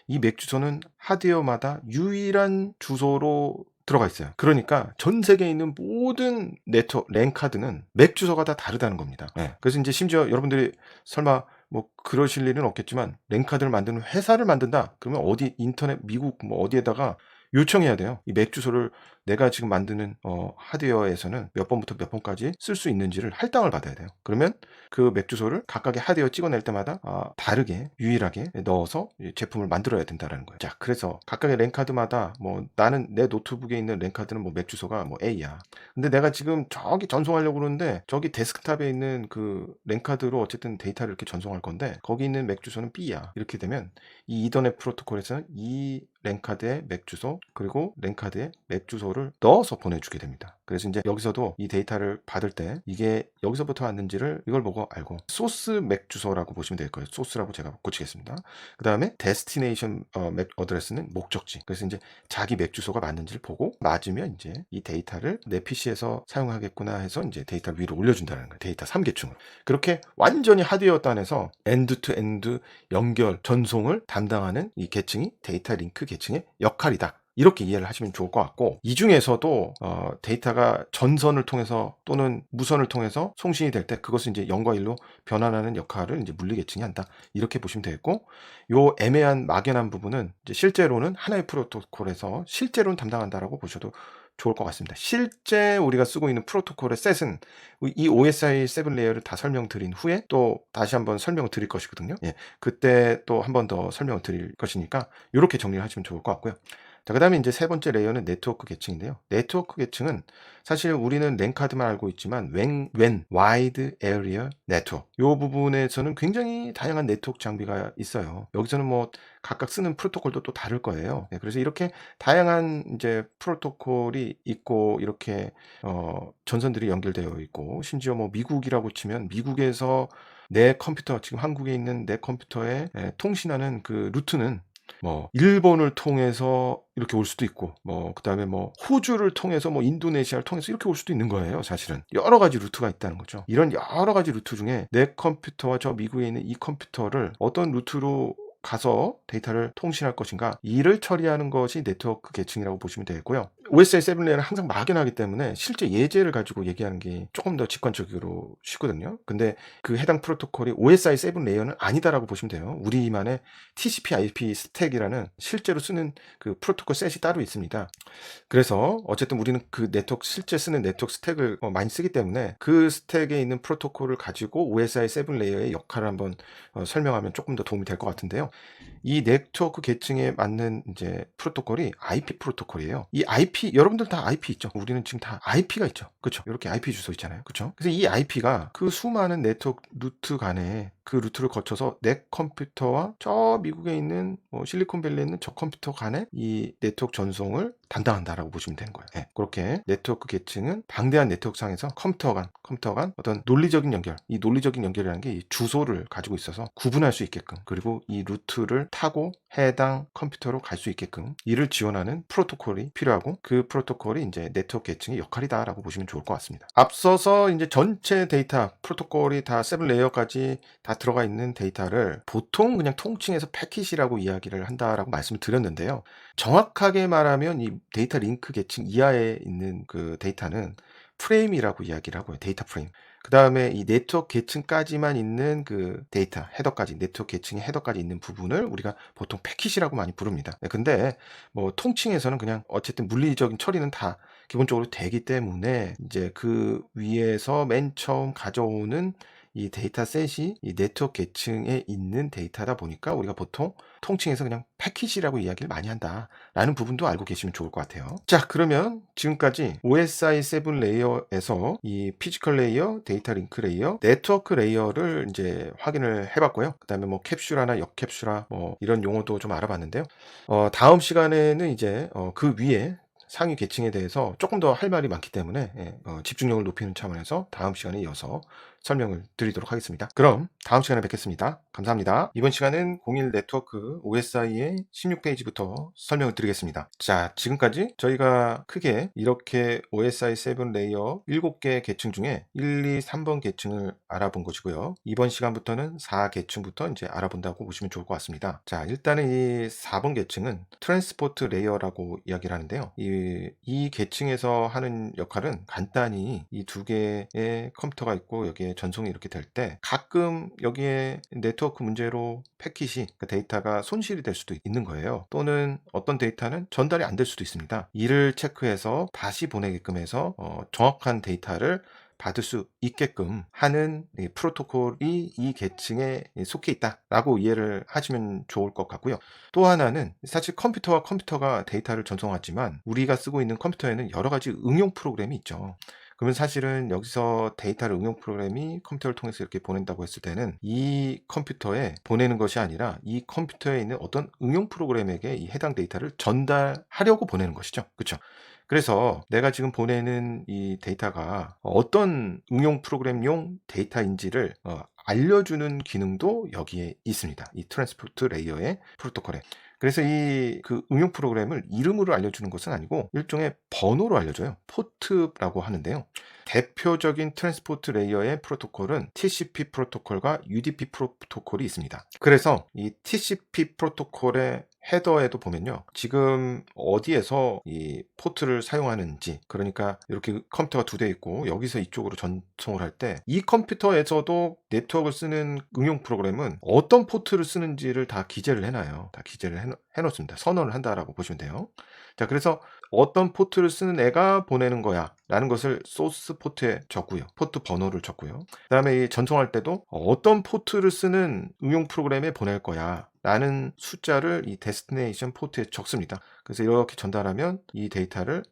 이 맥 주소는 하드웨어마다 유일한 주소로 들어가 있어요. 그러니까 전 세계에 있는 모든 네트워크 랜 카드는 맥 주소가 다 다르다는 겁니다. 예. 그래서 이제 심지어 여러분들이 설마 뭐 그러실 일은 없겠지만, 랜 카드를 만드는 회사를 만든다 그러면 어디 인터넷 미국 뭐 어디에다가 요청해야 돼요. 이 맥 주소를 내가 지금 만드는 하드웨어에서는 몇 번부터 몇 번까지 쓸 수 있는지를 할당을 받아야 돼요. 그러면 그 맥 주소를 각각의 하드웨어 찍어낼 때마다 다르게 유일하게 넣어서 이 제품을 만들어야 된다라는 거예요. 자, 그래서 각각의 랜 카드마다 뭐 나는 내 노트북에 있는 랜 카드는 뭐 맥 주소가 뭐 A야. 근데 내가 지금 저기 전송하려고 그러는데 저기 데스크탑에 있는 그 랜 카드로 어쨌든 데이터를 이렇게 전송할 건데 거기 있는 맥 주소는 B야. 이렇게 되면 이 이더넷 프로토콜에서는 이 랜 카드의 맥 주소 그리고 랜 카드의 맥 주소를 넣어서 보내주게 됩니다. 그래서 이제 여기서도 이 데이터를 받을 때 이게 여기서부터 왔는지를 이걸 보고 알고, 소스 맥 주소라고 보시면 될 거예요. 소스라고 제가 고치겠습니다. 그 다음에 데스티네이션 맥 어드레스는 목적지. 그래서 이제 자기 맥 주소가 맞는지를 보고 맞으면 이제 이 데이터를 내 PC에서 사용하겠구나 해서 이제 데이터 위로 올려준다는 거예요. 데이터 3계층을. 그렇게 완전히 하드웨어 단에서 엔드 투 엔드 연결 전송을 담당하는 이 계층이 데이터 링크 계층의 역할이다. 이렇게 이해를 하시면 좋을 것 같고, 이 중에서도 데이터가 전선을 통해서 또는 무선을 통해서 송신이 될 때 그것을 이제 0과 1로 변환하는 역할을 이제 물리 계층이 한다. 이렇게 보시면 되겠고, 요 애매한 막연한 부분은 이제 실제로는 하나의 프로토콜에서 실제로는 담당한다라고 보셔도 좋을 것 같습니다. 실제 우리가 쓰고 있는 프로토콜의 셋은 이 OSI 7 레이어를 다 설명드린 후에 또 다시 한번 설명을 드릴 것이거든요. 예, 그때 또 한 번 더 설명을 드릴 것이니까 이렇게 정리를 하시면 좋을 것 같고요. 자, 그 다음에 이제 세 번째 레이어는 네트워크 계층인데요. 네트워크 계층은 사실 우리는 랜 카드만 알고 있지만 WAN, Wide Area Network, 이 부분에서는 굉장히 다양한 네트워크 장비가 있어요. 여기서는 뭐 각각 쓰는 프로토콜도 또 다를 거예요. 네, 그래서 이렇게 다양한 이제 프로토콜이 있고 이렇게 전선들이 연결되어 있고, 심지어 뭐 미국이라고 치면 미국에서 내 컴퓨터, 지금 한국에 있는 내 컴퓨터에 통신하는 그 루트는 뭐 일본을 통해서 이렇게 올 수도 있고, 뭐 그다음에 뭐 호주를 통해서 뭐 인도네시아를 통해서 이렇게 올 수도 있는 거예요. 사실은 여러 가지 루트가 있다는 거죠. 이런 여러 가지 루트 중에 내 컴퓨터와 저 미국에 있는 이 컴퓨터를 어떤 루트로 가서 데이터를 통신할 것인가, 이를 처리하는 것이 네트워크 계층이라고 보시면 되겠고요. OSI 7 레이어는 항상 막연하기 때문에 실제 예제를 가지고 얘기하는 게 조금 더 직관적으로 쉽거든요. 근데 그 해당 프로토콜이 OSI 7 레이어는 아니다라고 보시면 돼요. 우리만의 TCP/IP 스택이라는 실제로 쓰는 그 프로토콜 셋이 따로 있습니다. 그래서 어쨌든 우리는 그 네트워크, 실제 쓰는 네트워크 스택을 많이 쓰기 때문에 그 스택에 있는 프로토콜을 가지고 OSI 7 레이어의 역할을 한번 설명하면 조금 더 도움이 될 것 같은데요. 이 네트워크 계층에 맞는 이제 프로토콜이 IP 프로토콜이에요. 이 IP, 여러분들 다 IP 있죠? 우리는 지금 다 IP가 있죠. 그렇죠? 이렇게 IP 주소 있잖아요. 그렇죠? 그래서 이 IP가 그 수많은 네트워크 루트 간에 그 루트를 거쳐서 내 컴퓨터와 저 미국에 있는 실리콘밸리에 있는 저 컴퓨터 간에 이 네트워크 전송을 담당한다라고 보시면 되는 거예요. 네, 그렇게 네트워크 계층은 방대한 네트워크 상에서 컴퓨터 간 어떤 논리적인 연결, 이 논리적인 연결이라는 게 이 주소를 가지고 있어서 구분할 수 있게끔, 그리고 이 루트를 타고 해당 컴퓨터로 갈 수 있게끔 이를 지원하는 프로토콜이 필요하고, 그 프로토콜이 이제 네트워크 계층의 역할이다라고 보시면 좋을 것 같습니다. 앞서서 이제 전체 데이터 프로토콜이 다 7 레이어까지 다 들어가 있는 데이터를 보통 그냥 통칭해서 패킷이라고 이야기를 한다라고 말씀을 드렸는데요. 정확하게 말하면 이 데이터 링크 계층 이하에 있는 그 데이터는 프레임이라고 이야기를 하고요. 데이터 프레임. 그 다음에 이 네트워크 계층까지만 있는 그 데이터 헤더까지, 네트워크 계층의 헤더까지 있는 부분을 우리가 보통 패킷이라고 많이 부릅니다. 근데 뭐 통칭에서는 그냥 어쨌든 물리적인 처리는 다 기본적으로 되기 때문에 이제 그 위에서 맨 처음 가져오는 이 데이터셋이 이 네트워크 계층에 있는 데이터다 보니까 우리가 보통 통칭해서 그냥 패키지라고 이야기를 많이 한다라는 부분도 알고 계시면 좋을 것 같아요. 자, 그러면 지금까지 OSI 7 레이어에서 이 피지컬 레이어, 데이터 링크 레이어, 네트워크 레이어를 이제 확인을 해봤고요. 그다음에 뭐 캡슐화나 역캡슐화 뭐 이런 용어도 좀 알아봤는데요. 다음 시간에는 이제 그 위에 상위 계층에 대해서 조금 더 할 말이 많기 때문에 집중력을 높이는 차원에서 다음 시간에 이어서 설명을 드리도록 하겠습니다. 그럼 다음 시간에 뵙겠습니다. 감사합니다. 이번 시간은 01 네트워크 OSI의 16페이지부터 설명을 드리겠습니다. 자, 지금까지 저희가 크게 이렇게 OSI 7 레이어 7개 계층 중에 1, 2, 3번 계층을 알아본 것이고요. 이번 시간부터는 4계층부터 이제 알아본다고 보시면 좋을 것 같습니다. 자, 일단은 이 4번 계층은 트랜스포트 레이어라고 이야기를 하는데요. 이 계층에서 하는 역할은 간단히 이 두 개의 컴퓨터가 있고 여기에 전송이 이렇게 될 때 가끔 여기에 네트워크 문제로 패킷이 그러니까 데이터가 손실이 될 수도 있는 거예요. 또는 어떤 데이터는 전달이 안 될 수도 있습니다. 이를 체크해서 다시 보내게끔 해서 정확한 데이터를 받을 수 있게끔 하는 이 프로토콜이 이 계층에 속해 있다라고 이해를 하시면 좋을 것 같고요. 또 하나는 사실 컴퓨터와 컴퓨터가 데이터를 전송하지만 우리가 쓰고 있는 컴퓨터에는 여러 가지 응용 프로그램이 있죠. 그러면 사실은 여기서 데이터를 응용 프로그램이 컴퓨터를 통해서 이렇게 보낸다고 했을 때는 이 컴퓨터에 보내는 것이 아니라 이 컴퓨터에 있는 어떤 응용 프로그램에게 이 해당 데이터를 전달하려고 보내는 것이죠. 그렇죠? 그래서 내가 지금 보내는 이 데이터가 어떤 응용 프로그램용 데이터인지를 알려주는 기능도 여기에 있습니다. 이 트랜스포트 레이어의 프로토콜에. 그래서 이 그 응용 프로그램을 이름으로 알려주는 것은 아니고 일종의 번호로 알려줘요. 포트라고 하는데요. 대표적인 트랜스포트 레이어의 프로토콜은 TCP 프로토콜과 UDP 프로토콜이 있습니다. 그래서 이 TCP 프로토콜의 헤더에도 보면요. 지금 어디에서 이 포트를 사용하는지, 그러니까 이렇게 컴퓨터가 두 대 있고 여기서 이쪽으로 전송을 할 때 이 컴퓨터에서도 네트워크를 쓰는 응용 프로그램은 어떤 포트를 쓰는지를 다 기재를 해놔요. 다 기재를 해놓습니다. 선언을 한다라고 보시면 돼요. 자, 그래서 어떤 포트를 쓰는 애가 보내는 거야 라는 것을 소스 포트에 적고요. 포트 번호를 적고요. 그 다음에 이 전송할 때도 어떤 포트를 쓰는 응용 프로그램에 보낼 거야 라는 숫자를 이 데스티네이션 포트에 적습니다. 그래서 이렇게 전달하면 이 데이터를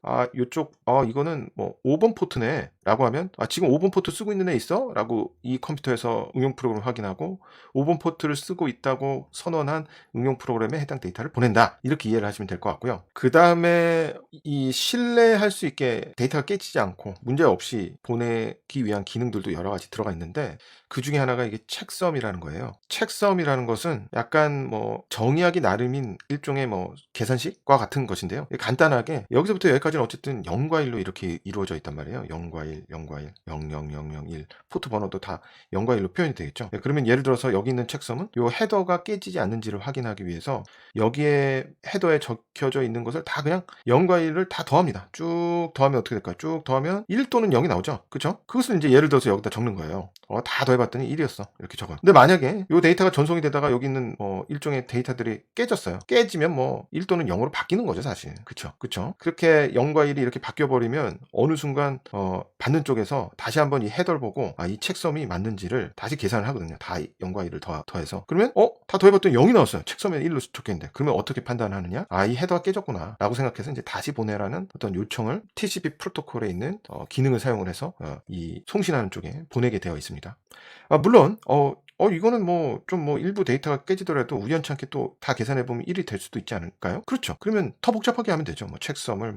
이거는 뭐 5번 포트네 라고 하면 지금 5번 포트 쓰고 있는 애 있어? 라고 이 컴퓨터에서 응용 프로그램을 확인하고 5번 포트를 쓰고 있다고 선언한 응용 프로그램에 해당 데이터를 보낸다. 이렇게 이해를 하시면 될 것 같고요. 그 다음에 이 신뢰할 수 있게 데이터가 깨지지 않고 문제 없이 보내기 위한 기능들도 여러 가지 들어가 있는데 그 중에 하나가 이게 책섬이라는 거예요. 책섬이라는 것은 약간 뭐 정의하기 나름인 일종의 뭐 계산식과 같은 것인데요. 간단하게 여기서부터 여기까지는 어쨌든 0과 1로 이렇게 이루어져 있단 말이에요. 0과 1, 0과 1, 0, 0, 0, 0, 1. 포트 번호도 다 0과 1로 표현이 되겠죠. 그러면 예를 들어서 여기 있는 책섬은 이 헤더가 깨지지 않는지를 확인하기 위해서 여기에 헤더에 적혀져 있는 것을 다 그냥 0과 1을 다 더합니다. 쭉 더하면 어떻게 될까요? 쭉 더하면 1 또는 0이 나오죠. 그렇죠? 그것을 이제 예를 들어서 여기다 적는 거예요. 다 더해봤더니 1이었어. 이렇게 적어요. 근데 만약에 이 데이터가 전송이 되다가 여기 있는 일종의 데이터들이 깨졌어요. 깨지면 뭐 1 또는 0으로 바뀌는 거죠, 사실. 그쵸? 그렇게 0과 1이 이렇게 바뀌어버리면 어느 순간 받는 쪽에서 다시 한번 이 헤더를 보고 이 책섬이 맞는지를 다시 계산을 하거든요. 다 0과 1을 더해서. 그러면 다 더해봤더니 0이 나왔어요. 책섬에 1로 적혀있는데. 그러면 어떻게 판단하느냐? 이 헤더가 깨졌구나 라고 생각해서 이제 다시 보내라는 어떤 요청을 TCP 프로토콜에 있는 기능을 사용을 해서 이 송신하는 쪽에 보내게 되어 있습니다. 물론 이거는 좀 일부 데이터가 깨지더라도 우연찮게 또 다 계산해 보면 1이 될 수도 있지 않을까요? 그렇죠. 그러면 더 복잡하게 하면 되죠. 책섬을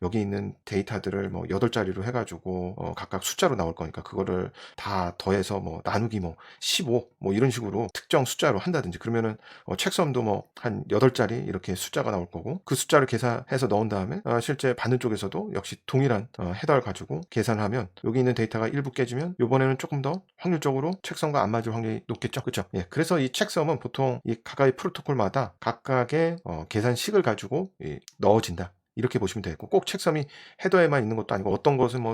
여기 있는 데이터들을 8자리로 해가지고 각각 숫자로 나올 거니까 그거를 다 더해서 나누기 15 이런 식으로 특정 숫자로 한다든지 그러면은 책섬도 한 8자리 이렇게 숫자가 나올 거고 그 숫자를 계산해서 넣은 다음에 실제 받는 쪽에서도 역시 동일한 헤더를 가지고 계산하면 여기 있는 데이터가 일부 깨지면 요번에는 조금 더 확률적으로 책섬과 안 맞을 확률이 높겠죠. 그렇죠? 예. 그래서 이 책섬은 보통 이 각각의 프로토콜마다 각각의 계산식을 가지고 넣어진다. 이렇게 보시면 되겠고 꼭 책섬이 헤더에만 있는 것도 아니고 어떤 것은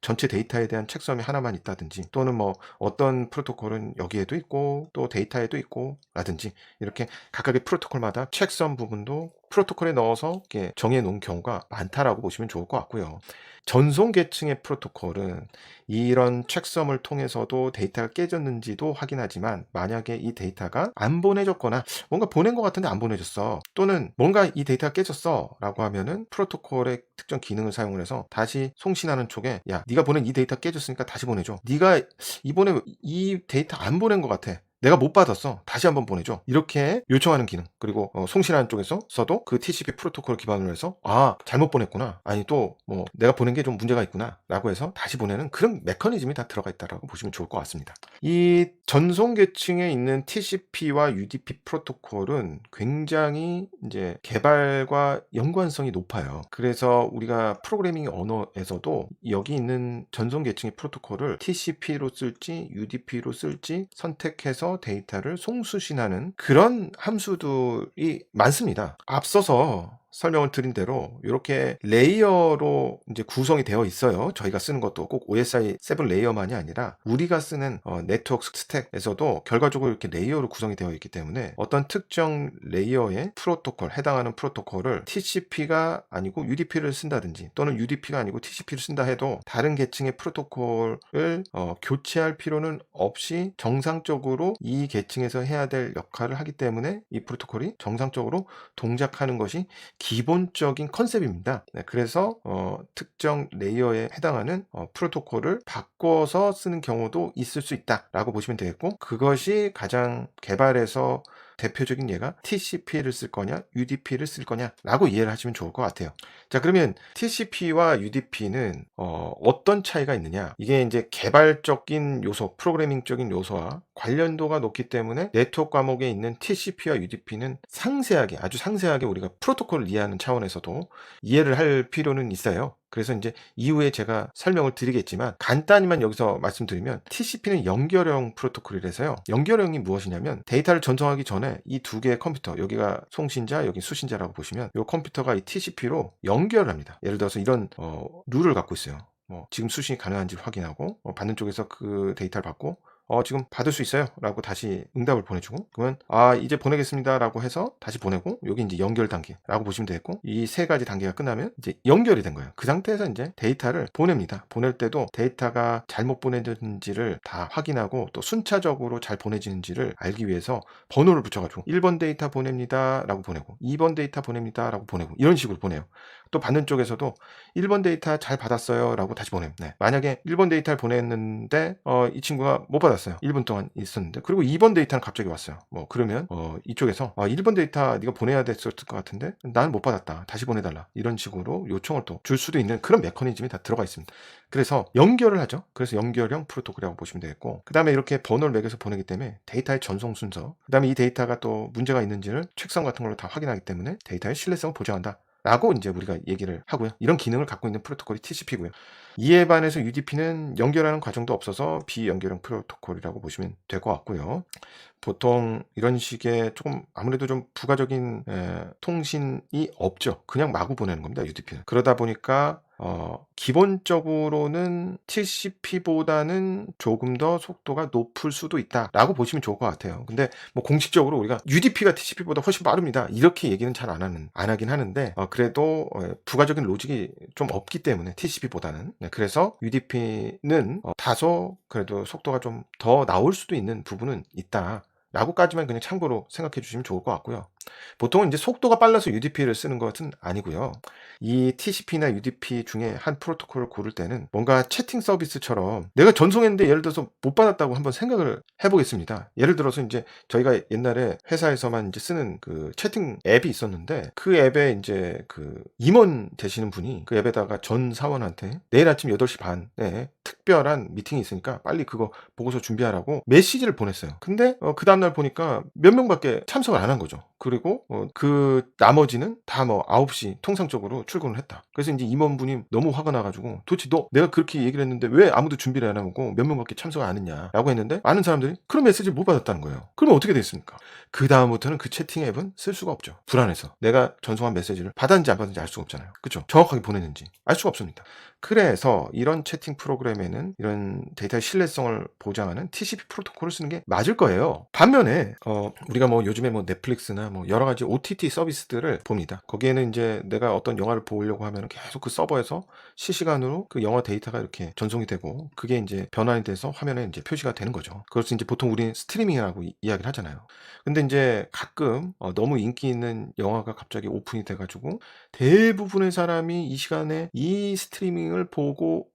전체 데이터에 대한 책섬이 하나만 있다든지 또는 어떤 프로토콜은 여기에도 있고 또 데이터에도 있고 라든지 이렇게 각각의 프로토콜마다 책섬 부분도 프로토콜에 넣어서 이렇게 정해 놓은 경우가 많다라고 보시면 좋을 것 같고요. 전송 계층의 프로토콜은 이런 체크섬을 통해서도 데이터가 깨졌는지도 확인하지만, 만약에 이 데이터가 안 보내졌거나 뭔가 보낸 것 같은데 안 보내졌어, 또는 뭔가 이 데이터가 깨졌어 라고 하면은 프로토콜의 특정 기능을 사용을 해서 다시 송신하는 쪽에, 야, 네가 보낸 이 데이터 깨졌으니까 다시 보내줘, 네가 이번에 이 데이터 안 보낸 것 같아, 내가 못 받았어, 다시 한번 보내줘, 이렇게 요청하는 기능. 그리고 송신하는 쪽에서도 그 TCP 프로토콜 기반으로 해서, 아, 잘못 보냈구나, 아니 또 뭐 내가 보낸 게 좀 문제가 있구나 라고 해서 다시 보내는 그런 메커니즘이 다 들어가 있다라고 보시면 좋을 것 같습니다. 이 전송 계층에 있는 TCP와 UDP 프로토콜은 굉장히 이제 개발과 연관성이 높아요. 그래서 우리가 프로그래밍 언어에서도 여기 있는 전송 계층의 프로토콜을 TCP로 쓸지 UDP로 쓸지 선택해서 데이터를 송수신하는 그런 함수들이 많습니다. 앞서서 설명을 드린 대로 이렇게 레이어로 이제 구성이 되어 있어요. 저희가 쓰는 것도 꼭 OSI 7 레이어만이 아니라 우리가 쓰는 네트워크 스택에서도 결과적으로 이렇게 레이어로 구성이 되어 있기 때문에 어떤 특정 레이어의 프로토콜, 해당하는 프로토콜을 TCP가 아니고 UDP를 쓴다든지, 또는 UDP가 아니고 TCP를 쓴다 해도 다른 계층의 프로토콜을 교체할 필요는 없이 정상적으로 이 계층에서 해야 될 역할을 하기 때문에 이 프로토콜이 정상적으로 동작하는 것이 기본적인 컨셉입니다. 네, 그래서 특정 레이어에 해당하는 프로토콜을 바꿔서 쓰는 경우도 있을 수 있다라고 보시면 되겠고, 그것이 가장 개발에서 대표적인 예가 TCP를 쓸 거냐 UDP를 쓸 거냐라고 이해를 하시면 좋을 것 같아요. 자, 그러면 TCP와 UDP는 어떤 차이가 있느냐? 이게 이제 개발적인 요소, 프로그래밍적인 요소와 관련도가 높기 때문에 네트워크 과목에 있는 TCP와 UDP는 상세하게, 아주 상세하게 우리가 프로토콜을 이해하는 차원에서도 이해를 할 필요는 있어요. 그래서 이제 이후에 제가 설명을 드리겠지만, 간단히만 여기서 말씀드리면, TCP는 연결형 프로토콜이라서요. 연결형이 무엇이냐면, 데이터를 전송하기 전에 이 두 개의 컴퓨터, 여기가 송신자, 여기 수신자라고 보시면, 이 컴퓨터가 이 TCP로 연결을 합니다. 예를 들어서 이런 룰을 갖고 있어요. 지금 수신이 가능한지 확인하고, 받는 쪽에서 그 데이터를 받고, 지금 받을 수 있어요 라고 다시 응답을 보내주고, 그러면 이제 보내겠습니다 라고 해서 다시 보내고, 여기 이제 연결 단계라고 보시면 되겠고, 이 세 가지 단계가 끝나면 이제 연결이 된 거예요. 그 상태에서 이제 데이터를 보냅니다. 보낼 때도 데이터가 잘못 보내졌는지를 다 확인하고, 또 순차적으로 잘 보내지는지를 알기 위해서 번호를 붙여가지고 1번 데이터 보냅니다 라고 보내고, 2번 데이터 보냅니다 라고 보내고, 이런 식으로 보내요. 또 받는 쪽에서도 1번 데이터 잘 받았어요 라고 다시 보내요. 네. 만약에 1번 데이터를 보냈는데 이 친구가 못 받았어요. 1분 동안 있었는데, 그리고 2번 데이터는 갑자기 왔어요. 그러면 이쪽에서 1번 데이터 네가 보내야 됐을 것 같은데 나는 못 받았다, 다시 보내달라, 이런 식으로 요청을 또 줄 수도 있는 그런 메커니즘이 다 들어가 있습니다. 그래서 연결을 하죠. 그래서 연결형 프로토콜이라고 보시면 되겠고, 그 다음에 이렇게 번호를 매겨서 보내기 때문에 데이터의 전송 순서, 그 다음에 이 데이터가 또 문제가 있는지를 책상 같은 걸로 다 확인하기 때문에 데이터의 신뢰성을 보장한다 라고 이제 우리가 얘기를 하고요. 이런 기능을 갖고 있는 프로토콜이 TCP고요. 이에 반해서 UDP는 연결하는 과정도 없어서 비연결형 프로토콜이라고 보시면 될 것 같고요. 보통 이런 식의 조금 아무래도 좀 부가적인 통신이 없죠. 그냥 마구 보내는 겁니다, UDP는. 그러다 보니까 기본적으로는 TCP보다는 조금 더 속도가 높을 수도 있다라고 보시면 좋을 것 같아요. 근데 뭐 공식적으로 우리가 UDP가 TCP보다 훨씬 빠릅니다, 이렇게 얘기는 잘 안 하긴 하는데, 그래도 부가적인 로직이 좀 없기 때문에 TCP보다는, 그래서 UDP는 다소 그래도 속도가 좀 더 나올 수도 있는 부분은 있다 라고까지만 그냥 참고로 생각해 주시면 좋을 것 같고요. 보통은 이제 속도가 빨라서 UDP를 쓰는 것은 아니고요. 이 TCP나 UDP 중에 한 프로토콜을 고를 때는 뭔가 채팅 서비스처럼 내가 전송했는데 예를 들어서 못 받았다고 한번 생각을 해보겠습니다. 예를 들어서 이제 저희가 옛날에 회사에서만 이제 쓰는 그 채팅 앱이 있었는데, 그 앱에 이제 그 임원 되시는 분이 그 앱에다가 전 사원한테 내일 아침 8시 반에 특별한 미팅이 있으니까 빨리 그거 보고서 준비하라고 메시지를 보냈어요. 근데 그 다음날 보니까 몇 명밖에 참석을 안 한 거죠. 그리고 그 나머지는 다 9시 통상적으로 출근을 했다. 그래서 이제 임원분이 너무 화가 나가지고, 도대체 내가 그렇게 얘기를 했는데 왜 아무도 준비를 안 하고 몇 명밖에 참석을 안 했냐라고 했는데, 많은 사람들이 그런 메시지를 못 받았다는 거예요. 그러면 어떻게 됐습니까? 그 다음부터는 그 채팅 앱은 쓸 수가 없죠. 불안해서 내가 전송한 메시지를 받았는지 안 받았는지 알 수가 없잖아요. 그렇죠? 정확하게 보냈는지 알 수가 없습니다. 그래서 이런 채팅 프로그램에는 이런 데이터의 신뢰성을 보장하는 TCP 프로토콜을 쓰는 게 맞을 거예요. 반면에 우리가 뭐 요즘에 뭐 넷플릭스나 뭐 여러 가지 OTT 서비스들을 봅니다. 거기에는 이제 내가 어떤 영화를 보려고 하면 계속 그 서버에서 실시간으로 그 영화 데이터가 이렇게 전송이 되고 그게 이제 변환이 돼서 화면에 이제 표시가 되는 거죠. 그것을 이제 보통 우리는 스트리밍이라고 이야기를 하잖아요. 근데 이제 가끔 너무 인기 있는 영화가 갑자기 오픈이 돼 가지고 대부분의 사람이 이 시간에 이 스트리밍을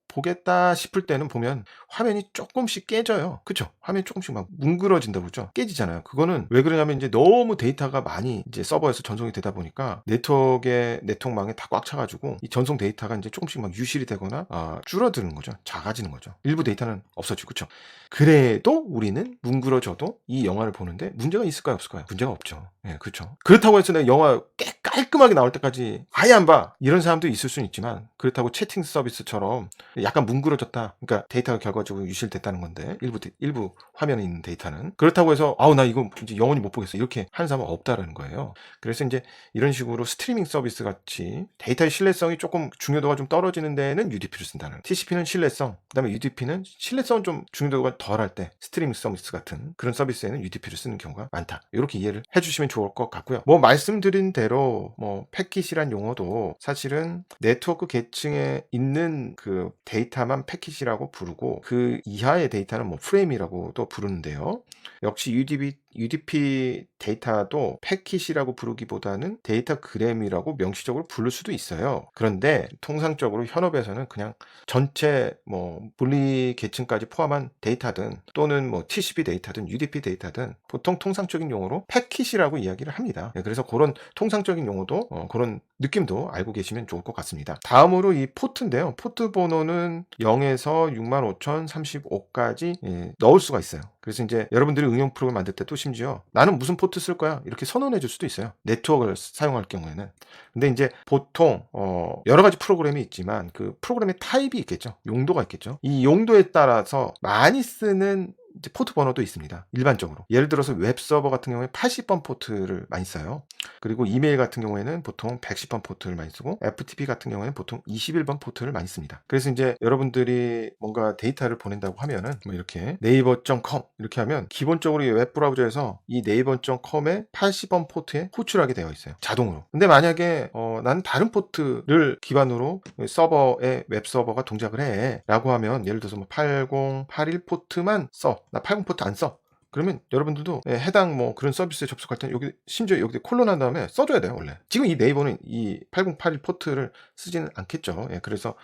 보겠다 싶을 때는 보면 화면이 조금씩 깨져요. 그쵸? 화면이 조금씩 막 뭉그러진다고 그러죠? 깨지잖아요. 그거는 왜 그러냐면 이제 너무 데이터가 많이 이제 서버에서 전송이 되다 보니까 네트워크망에 다 꽉 차가지고 이 전송 데이터가 이제 조금씩 막 유실이 되거나 줄어드는 거죠. 작아지는 거죠. 일부 데이터는 없어지고 그쵸? 그래도 우리는 뭉그러져도 이 영화를 보는데 문제가 있을까요? 없을까요? 문제가 없죠. 예, 그렇죠. 그렇다고 해서 내가 영화 깔끔하게 나올 때까지 아예 안 봐. 이런 사람도 있을 수는 있지만 그렇다고 채팅 서비스처럼 약간 뭉그러졌다. 그러니까 데이터가 결과적으로 유실됐다는 건데 일부 화면에 있는 데이터는 그렇다고 해서 아우 나 이거 이제 영원히 못 보겠어. 이렇게 하는 사람은 없다라는 거예요. 그래서 이제 이런 식으로 스트리밍 서비스 같이 데이터의 신뢰성이 조금 중요도가 좀 떨어지는 데에는 UDP를 쓴다는. TCP는 신뢰성, 그다음에 UDP는 신뢰성은 좀 중요도가 덜할 때 스트리밍 서비스 같은 그런 서비스에는 UDP를 쓰는 경우가 많다. 이렇게 이해를 해주시면 좋을 것 같고요. 뭐 말씀드린 대로 뭐 패킷이란 용어도 사실은 네트워크 계층에 있는 그 데이터만 패킷이라고 부르고 그 이하의 데이터는 뭐 프레임이라고 또 부르는데요. 역시 UDP 데이터도 패킷이라고 부르기보다는 데이터 그램이라고 명시적으로 부를 수도 있어요. 그런데 통상적으로 현업에서는 그냥 전체 뭐 분리 계층까지 포함한 데이터든 또는 뭐 TCP 데이터든 UDP 데이터든 보통 통상적인 용어로 패킷이라고 이야기를 합니다. 그래서 그런 통상적인 용어도 그런 느낌도 알고 계시면 좋을 것 같습니다. 다음으로 이 포트인데요. 포트 번호는 0에서 65035까지 넣을 수가 있어요. 그래서 이제 여러분들이 응용 프로그램 만들 때도 심지어 나는 무슨 포트 쓸 거야 이렇게 선언해 줄 수도 있어요. 네트워크를 사용할 경우에는. 근데 이제 보통 여러 가지 프로그램이 있지만 그 프로그램의 타입이 있겠죠. 용도가 있겠죠. 이 용도에 따라서 많이 쓰는 이제 포트 번호도 있습니다. 일반적으로. 예를 들어서 웹서버 같은 경우에 80번 포트를 많이 써요. 그리고 이메일 같은 경우에는 보통 110번 포트를 많이 쓰고 FTP 같은 경우에는 보통 21번 포트를 많이 씁니다. 그래서 이제 여러분들이 뭔가 데이터를 보낸다고 하면은 뭐 이렇게 네이버.com 이렇게 하면 기본적으로 이 웹브라우저에서 이 네이버.com의 80번 포트에 호출하게 되어 있어요. 자동으로. 근데 만약에 나는 다른 포트를 기반으로 서버에 웹서버가 동작을 해 라고 하면 예를 들어서 뭐 8081 포트만 써. 나 80 포트 안 써. 그러면 여러분들도 해당 뭐 그런 서비스에 접속할 때는 여기 심지어 여기 콜론 한 다음에 써줘야 돼요 원래. 지금 이 네이버는 이 8081 포트를 쓰지는 않겠죠. 그래서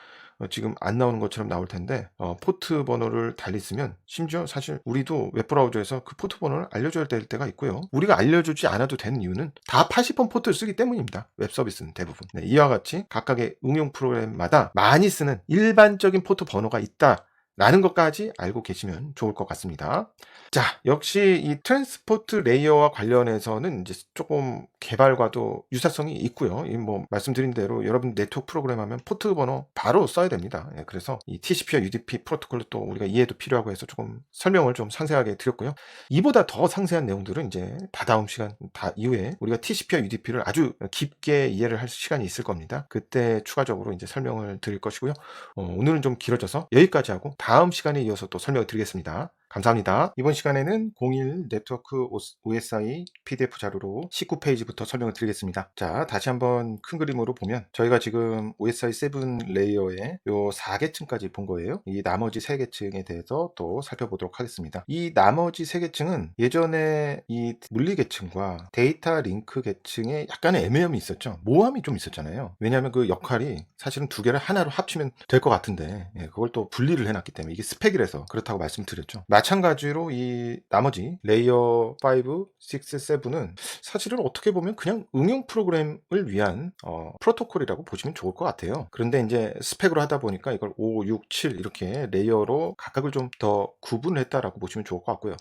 지금 안 나오는 것처럼 나올 텐데 포트 번호를 달리 쓰면 심지어 사실 우리도 웹브라우저에서 그 포트 번호를 알려줘야 될 때가 있고요. 우리가 알려주지 않아도 되는 이유는 다 80번 포트를 쓰기 때문입니다. 웹 서비스는 대부분. 이와 같이 각각의 응용 프로그램마다 많이 쓰는 일반적인 포트 번호가 있다. 라는 것까지 알고 계시면 좋을 것 같습니다. 자, 역시 이 트랜스포트 레이어와 관련해서는 이제 조금 개발과도 유사성이 있고요. 이 뭐 말씀드린 대로 여러분 네트워크 프로그램 하면 포트 번호 바로 써야 됩니다. 그래서 이 TCP와 UDP 프로토콜도 또 우리가 이해도 필요하고 해서 조금 설명을 좀 상세하게 드렸고요. 이보다 더 상세한 내용들은 이제 다다음 시간 이후에 우리가 TCP와 UDP를 아주 깊게 이해를 할 시간이 있을 겁니다. 그때 추가적으로 이제 설명을 드릴 것이고요. 오늘은 좀 길어져서 여기까지 하고 다음 시간에 이어서 또 설명을 드리겠습니다. 감사합니다. 이번 시간에는 01 네트워크 OSI PDF 자료로 19페이지부터 설명을 드리겠습니다. 자, 다시 한번 큰 그림으로 보면 저희가 지금 OSI 7 레이어의 요 4계층까지 본 거예요. 이 나머지 3계층에 대해서 또 살펴보도록 하겠습니다. 이 나머지 3계층은 예전에 이 물리 계층과 데이터 링크 계층에 약간의 애매함이 있었죠. 모함이 좀 있었잖아요. 왜냐하면 그 역할이 사실은 두 개를 하나로 합치면 될 것 같은데 그걸 또 분리를 해놨기 때문에 이게 스펙이라서 그렇다고 말씀드렸죠. 마찬가지로 이 나머지 레이어 5, 6, 7은 사실은 어떻게 보면 그냥 응용 프로그램을 위한 프로토콜이라고 보시면 좋을 것 같아요. 그런데 이제 스펙으로 하다 보니까 이걸 5, 6, 7 이렇게 레이어로 각각을 좀 더 구분을 했다라고 보시면 좋을 것 같고요.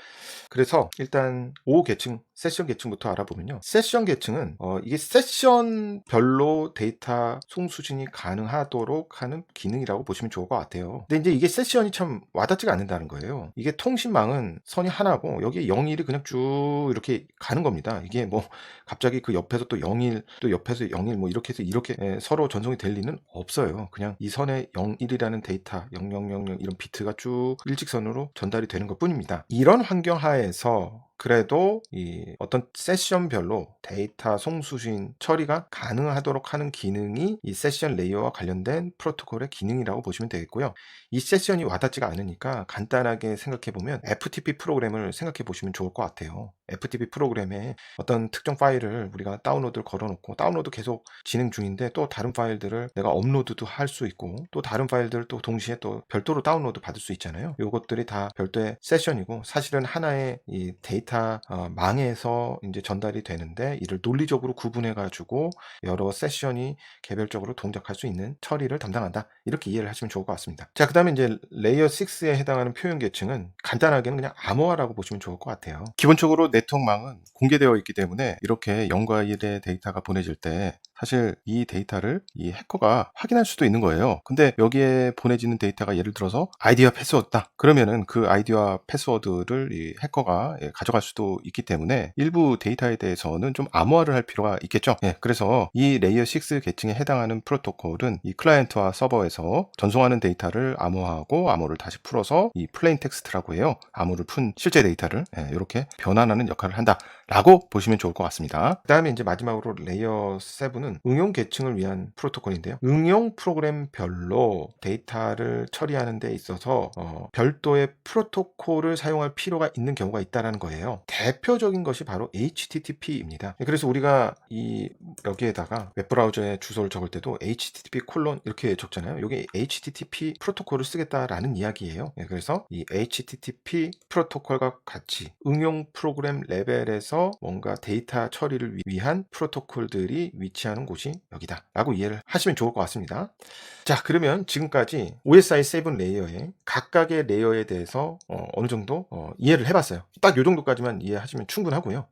그래서 일단 5계층 세션 계층부터 알아보면요. 세션 계층은 이게 세션별로 데이터 송수신이 가능하도록 하는 기능이라고 보시면 좋을 것 같아요. 근데 이제 이게 세션이 참 와닿지가 않는다는 거예요. 이게 통신망은 선이 하나고 여기에 0일이 그냥 쭉 이렇게 가는 겁니다. 이게 뭐 갑자기 그 옆에서 또 0일 또 옆에서 0일 뭐 이렇게 해서 이렇게 서로 전송이 될 리는 없어요. 그냥 이 선에 0일이라는 데이터 0000 이런 비트가 쭉 일직선으로 전달이 되는 것뿐입니다. 이런 환경 하에서 그래도 이 어떤 세션별로 데이터 송수신 처리가 가능하도록 하는 기능이 이 세션 레이어와 관련된 프로토콜의 기능이라고 보시면 되겠고요. 이 세션이 와닿지가 않으니까 간단하게 생각해 보면 FTP 프로그램을 생각해 보시면 좋을 것 같아요. FTP 프로그램에 어떤 특정 파일을 우리가 다운로드를 걸어놓고 다운로드 계속 진행 중인데 또 다른 파일들을 내가 업로드도 할 수 있고 또 다른 파일들을 또 동시에 또 별도로 다운로드 받을 수 있잖아요. 이것들이 다 별도의 세션이고 사실은 하나의 이 데이터 망에서 이제 전달이 되는데 이를 논리적으로 구분해 가지고 여러 세션이 개별적으로 동작할 수 있는 처리를 담당한다. 이렇게 이해를 하시면 좋을 것 같습니다. 자, 그다음에 이제 레이어 6에 해당하는 표현 계층은 간단하게는 그냥 암호화라고 보시면 좋을 것 같아요. 기본적으로 네트워크망은 공개되어 있기 때문에 이렇게 0과 1의 데이터가 보내질 때 사실 이 데이터를 이 해커가 확인할 수도 있는 거예요. 근데 여기에 보내지는 데이터가 예를 들어서 아이디와 패스워드다. 그러면은 그 아이디와 패스워드를 이 해커가 가져갈 수도 있기 때문에 일부 데이터에 대해서는 좀 암호화를 할 필요가 있겠죠. 그래서 이 레이어 6 계층에 해당하는 프로토콜은 이 클라이언트와 서버에서 전송하는 데이터를 암호화하고 암호를 다시 풀어서 이 플레인 텍스트라고 해요. 암호를 푼 실제 데이터를 이렇게 변환하는 역할을 한다라고 보시면 좋을 것 같습니다. 그 다음에 이제 마지막으로 레이어 7은 응용 계층을 위한 프로토콜인데요. 응용 프로그램별로 데이터를 처리하는 데 있어서 별도의 프로토콜을 사용할 필요가 있는 경우가 있다는 거예요. 대표적인 것이 바로 HTTP입니다. 그래서 우리가 여기에다가 웹브라우저에 주소를 적을 때도 HTTP 콜론 이렇게 적잖아요. 이게 HTTP 프로토콜을 쓰겠다라는 이야기예요. 그래서 이 HTTP 프로토콜과 같이 응용 프로그램 레벨에서 뭔가 데이터 처리를 위한 프로토콜들이 위치하는 곳이 여기다 라고 이해를 하시면 좋을 것 같습니다. 자, 그러면 지금까지 OSI 7 레이어의 각각의 레이어에 대해서 어느 정도 이해를 해봤어요. 딱 이 정도까지만 이해하시면 충분하고요.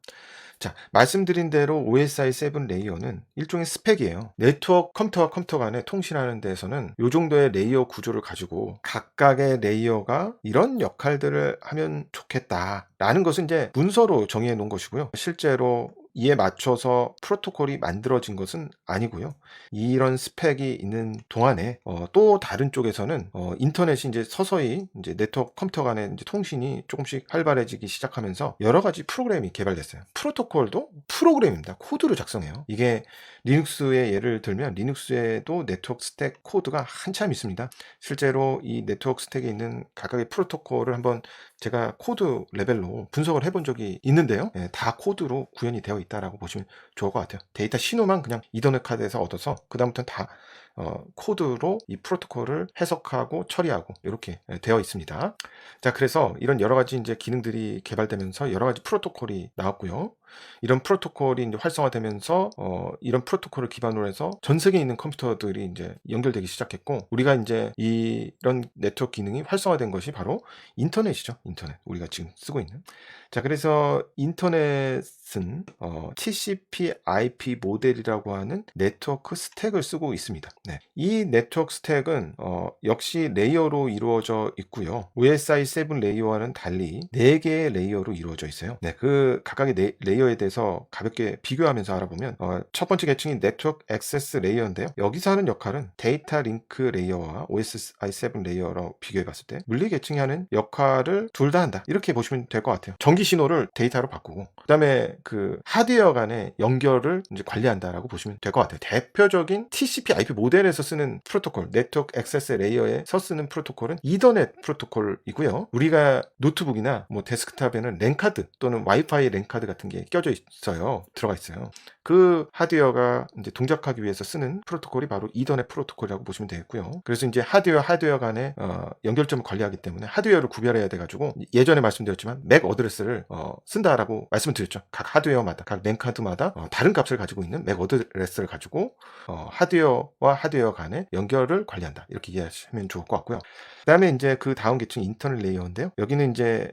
자, 말씀드린 대로 OSI 7 레이어는 일종의 스펙이에요. 네트워크 컴퓨터와 컴퓨터 간에 통신하는 데에서는 이 정도의 레이어 구조를 가지고 각각의 레이어가 이런 역할들을 하면 좋겠다라는 것은 이제 문서로 정해 놓은 것이고요. 실제로 이에 맞춰서 프로토콜이 만들어진 것은 아니고요. 이런 스펙이 있는 동안에 또 다른 쪽에서는 인터넷이 이제 서서히 이제 네트워크 컴퓨터 간의 이제 통신이 조금씩 활발해지기 시작하면서 여러 가지 프로그램이 개발됐어요. 프로토콜도 프로그램입니다. 코드를 작성해요. 이게 리눅스의 예를 들면 리눅스에도 네트워크 스택 코드가 한참 있습니다. 실제로 이 네트워크 스택에 있는 각각의 프로토콜을 한번 제가 코드 레벨로 분석을 해본 적이 있는데요. 다 코드로 구현이 되어 있다라고 보시면 좋을 것 같아요. 데이터 신호만 그냥 이더넷 카드에서 얻어서 그 다음부터는 다 코드로 이 프로토콜을 해석하고 처리하고 이렇게 되어 있습니다. 자, 그래서 이런 여러 가지 이제 기능들이 개발되면서 여러 가지 프로토콜이 나왔고요. 이런 프로토콜이 이제 활성화되면서 이런 프로토콜을 기반으로 해서 전 세계에 있는 컴퓨터들이 이제 연결되기 시작했고 우리가 이제 이런 네트워크 기능이 활성화된 것이 바로 인터넷이죠. 인터넷. 우리가 지금 쓰고 있는. 자, 그래서 인터넷은 TCP/IP 모델이라고 하는 네트워크 스택을 쓰고 있습니다. 이 네트워크 스택은 역시 레이어로 이루어져 있고요. OSI 7 레이어와는 달리 4개의 레이어로 이루어져 있어요. 그 각각의 레이어에 대해서 가볍게 비교하면서 알아보면 첫 번째 계층이 네트워크 액세스 레이어인데요. 여기서 하는 역할은 데이터 링크 레이어와 OSI 7 레이어로 비교해 봤을 때 물리 계층이 하는 역할을 둘 다 한다. 이렇게 보시면 될 것 같아요. 전기 신호를 데이터로 바꾸고 그다음에 그 하드웨어 간의 연결을 이제 관리한다라고 보시면 될 것 같아요. 대표적인 TCP/IP 모델에서 쓰는 프로토콜, 네트워크 액세스 레이어에서 쓰는 프로토콜은 이더넷 프로토콜이고요. 우리가 노트북이나 뭐 데스크탑에는 랜카드 또는 와이파이 랜카드 같은 게 껴져 있어요. 들어가 있어요. 그 하드웨어가 이제 동작하기 위해서 쓰는 프로토콜이 바로 이더넷 프로토콜이라고 보시면 되겠고요. 그래서 이제 하드웨어 간의 연결점을 관리하기 때문에 하드웨어를 구별해야 돼가지고 예전에 말씀드렸지만 맥 어드레스를 쓴다라고 말씀을 드렸죠. 각 하드웨어마다, 각 랜카드마다 다른 값을 가지고 있는 맥 어드레스를 가지고 하드웨어와 하드웨어 간의 연결을 관리한다. 이렇게 이해하시면 좋을 것 같고요. 그다음에 이제 그 다음 계층이 인터넷 레이어인데요. 여기는 이제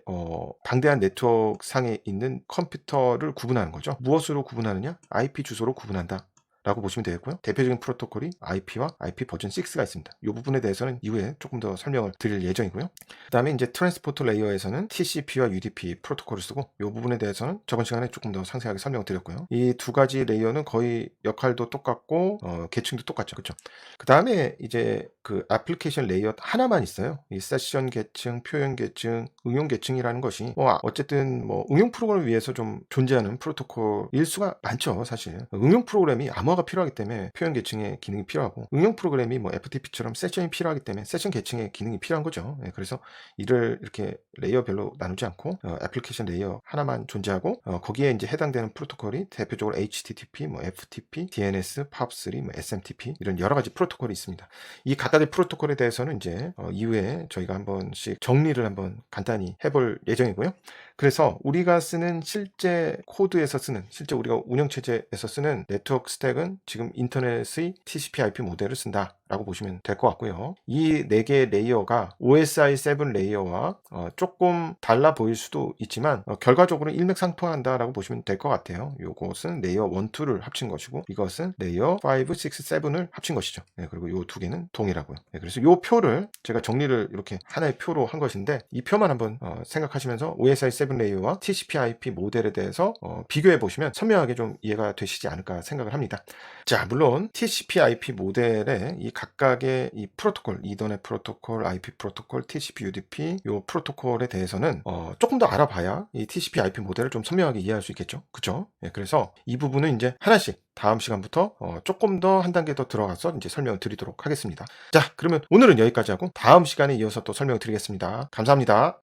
방대한 네트워크 상에 있는 컴퓨터를 구분하는 거죠. 무엇으로 구분하느냐? IP 주소로 구분한다. 라고 보시면 되겠고요. 대표적인 프로토콜이 IP와 IP 버전 6가 있습니다. 이 부분에 대해서는 이후에 조금 더 설명을 드릴 예정이고요. 그 다음에 이제 트랜스포트 레이어에서는 TCP와 UDP 프로토콜을 쓰고 이 부분에 대해서는 저번 시간에 조금 더 상세하게 설명을 드렸고요. 이 두 가지 레이어는 거의 역할도 똑같고 계층도 똑같죠. 그렇죠? 그 다음에 이제 그 애플리케이션 레이어 하나만 있어요. 이 세션 계층, 표현 계층, 응용 계층이라는 것이 어쨌든 응용 프로그램을 위해서 좀 존재하는 프로토콜일 수가 많죠. 사실 응용 프로그램이 암호화가 필요하기 때문에 표현 계층의 기능이 필요하고, 응용 프로그램이 FTP처럼 세션이 필요하기 때문에 세션 계층의 기능이 필요한 거죠. 그래서 이를 이렇게 레이어별로 나누지 않고 애플리케이션 레이어 하나만 존재하고, 거기에 이제 해당되는 프로토콜이 대표적으로 HTTP, FTP, DNS, POP3, SMTP 이런 여러 가지 프로토콜이 있습니다. 이 각각의 프로토콜에 대해서는 이제 이후에 저희가 한 번씩 정리를 한번 간단히 해볼 예정이고요. 그래서 우리가 쓰는 실제 코드에서 쓰는, 실제 우리가 운영체제에서 쓰는 네트워크 스택은 지금 인터넷의 TCP/IP 모델을 쓴다 라고 보시면 될 것 같고요. 이 4개의 레이어가 OSI 7 레이어와 조금 달라 보일 수도 있지만 결과적으로 일맥상통한다 라고 보시면 될 것 같아요. 요것은 레이어 1, 2를 합친 것이고, 이것은 레이어 5, 6, 7을 합친 것이죠. 그리고 요 두 개는 동일하고요. 그래서 요 표를 제가 정리를 이렇게 하나의 표로 한 것인데, 이 표만 한번 생각하시면서 OSI 7 레이어와 TCP/IP 모델에 대해서 비교해 보시면 선명하게 좀 이해가 되시지 않을까 생각을 합니다. 자, 물론 TCP/IP 모델의 이 각각의 이 프로토콜, 이더넷 프로토콜, IP 프로토콜, TCP, UDP 요 프로토콜에 대해서는 조금 더 알아봐야 이 TCP/IP 모델을 좀 선명하게 이해할 수 있겠죠. 그렇죠? 그래서 이 부분은 이제 하나씩 다음 시간부터 조금 더 한 단계 더 들어가서 이제 설명을 드리도록 하겠습니다. 자, 그러면 오늘은 여기까지 하고 다음 시간에 이어서 또 설명을 드리겠습니다. 감사합니다.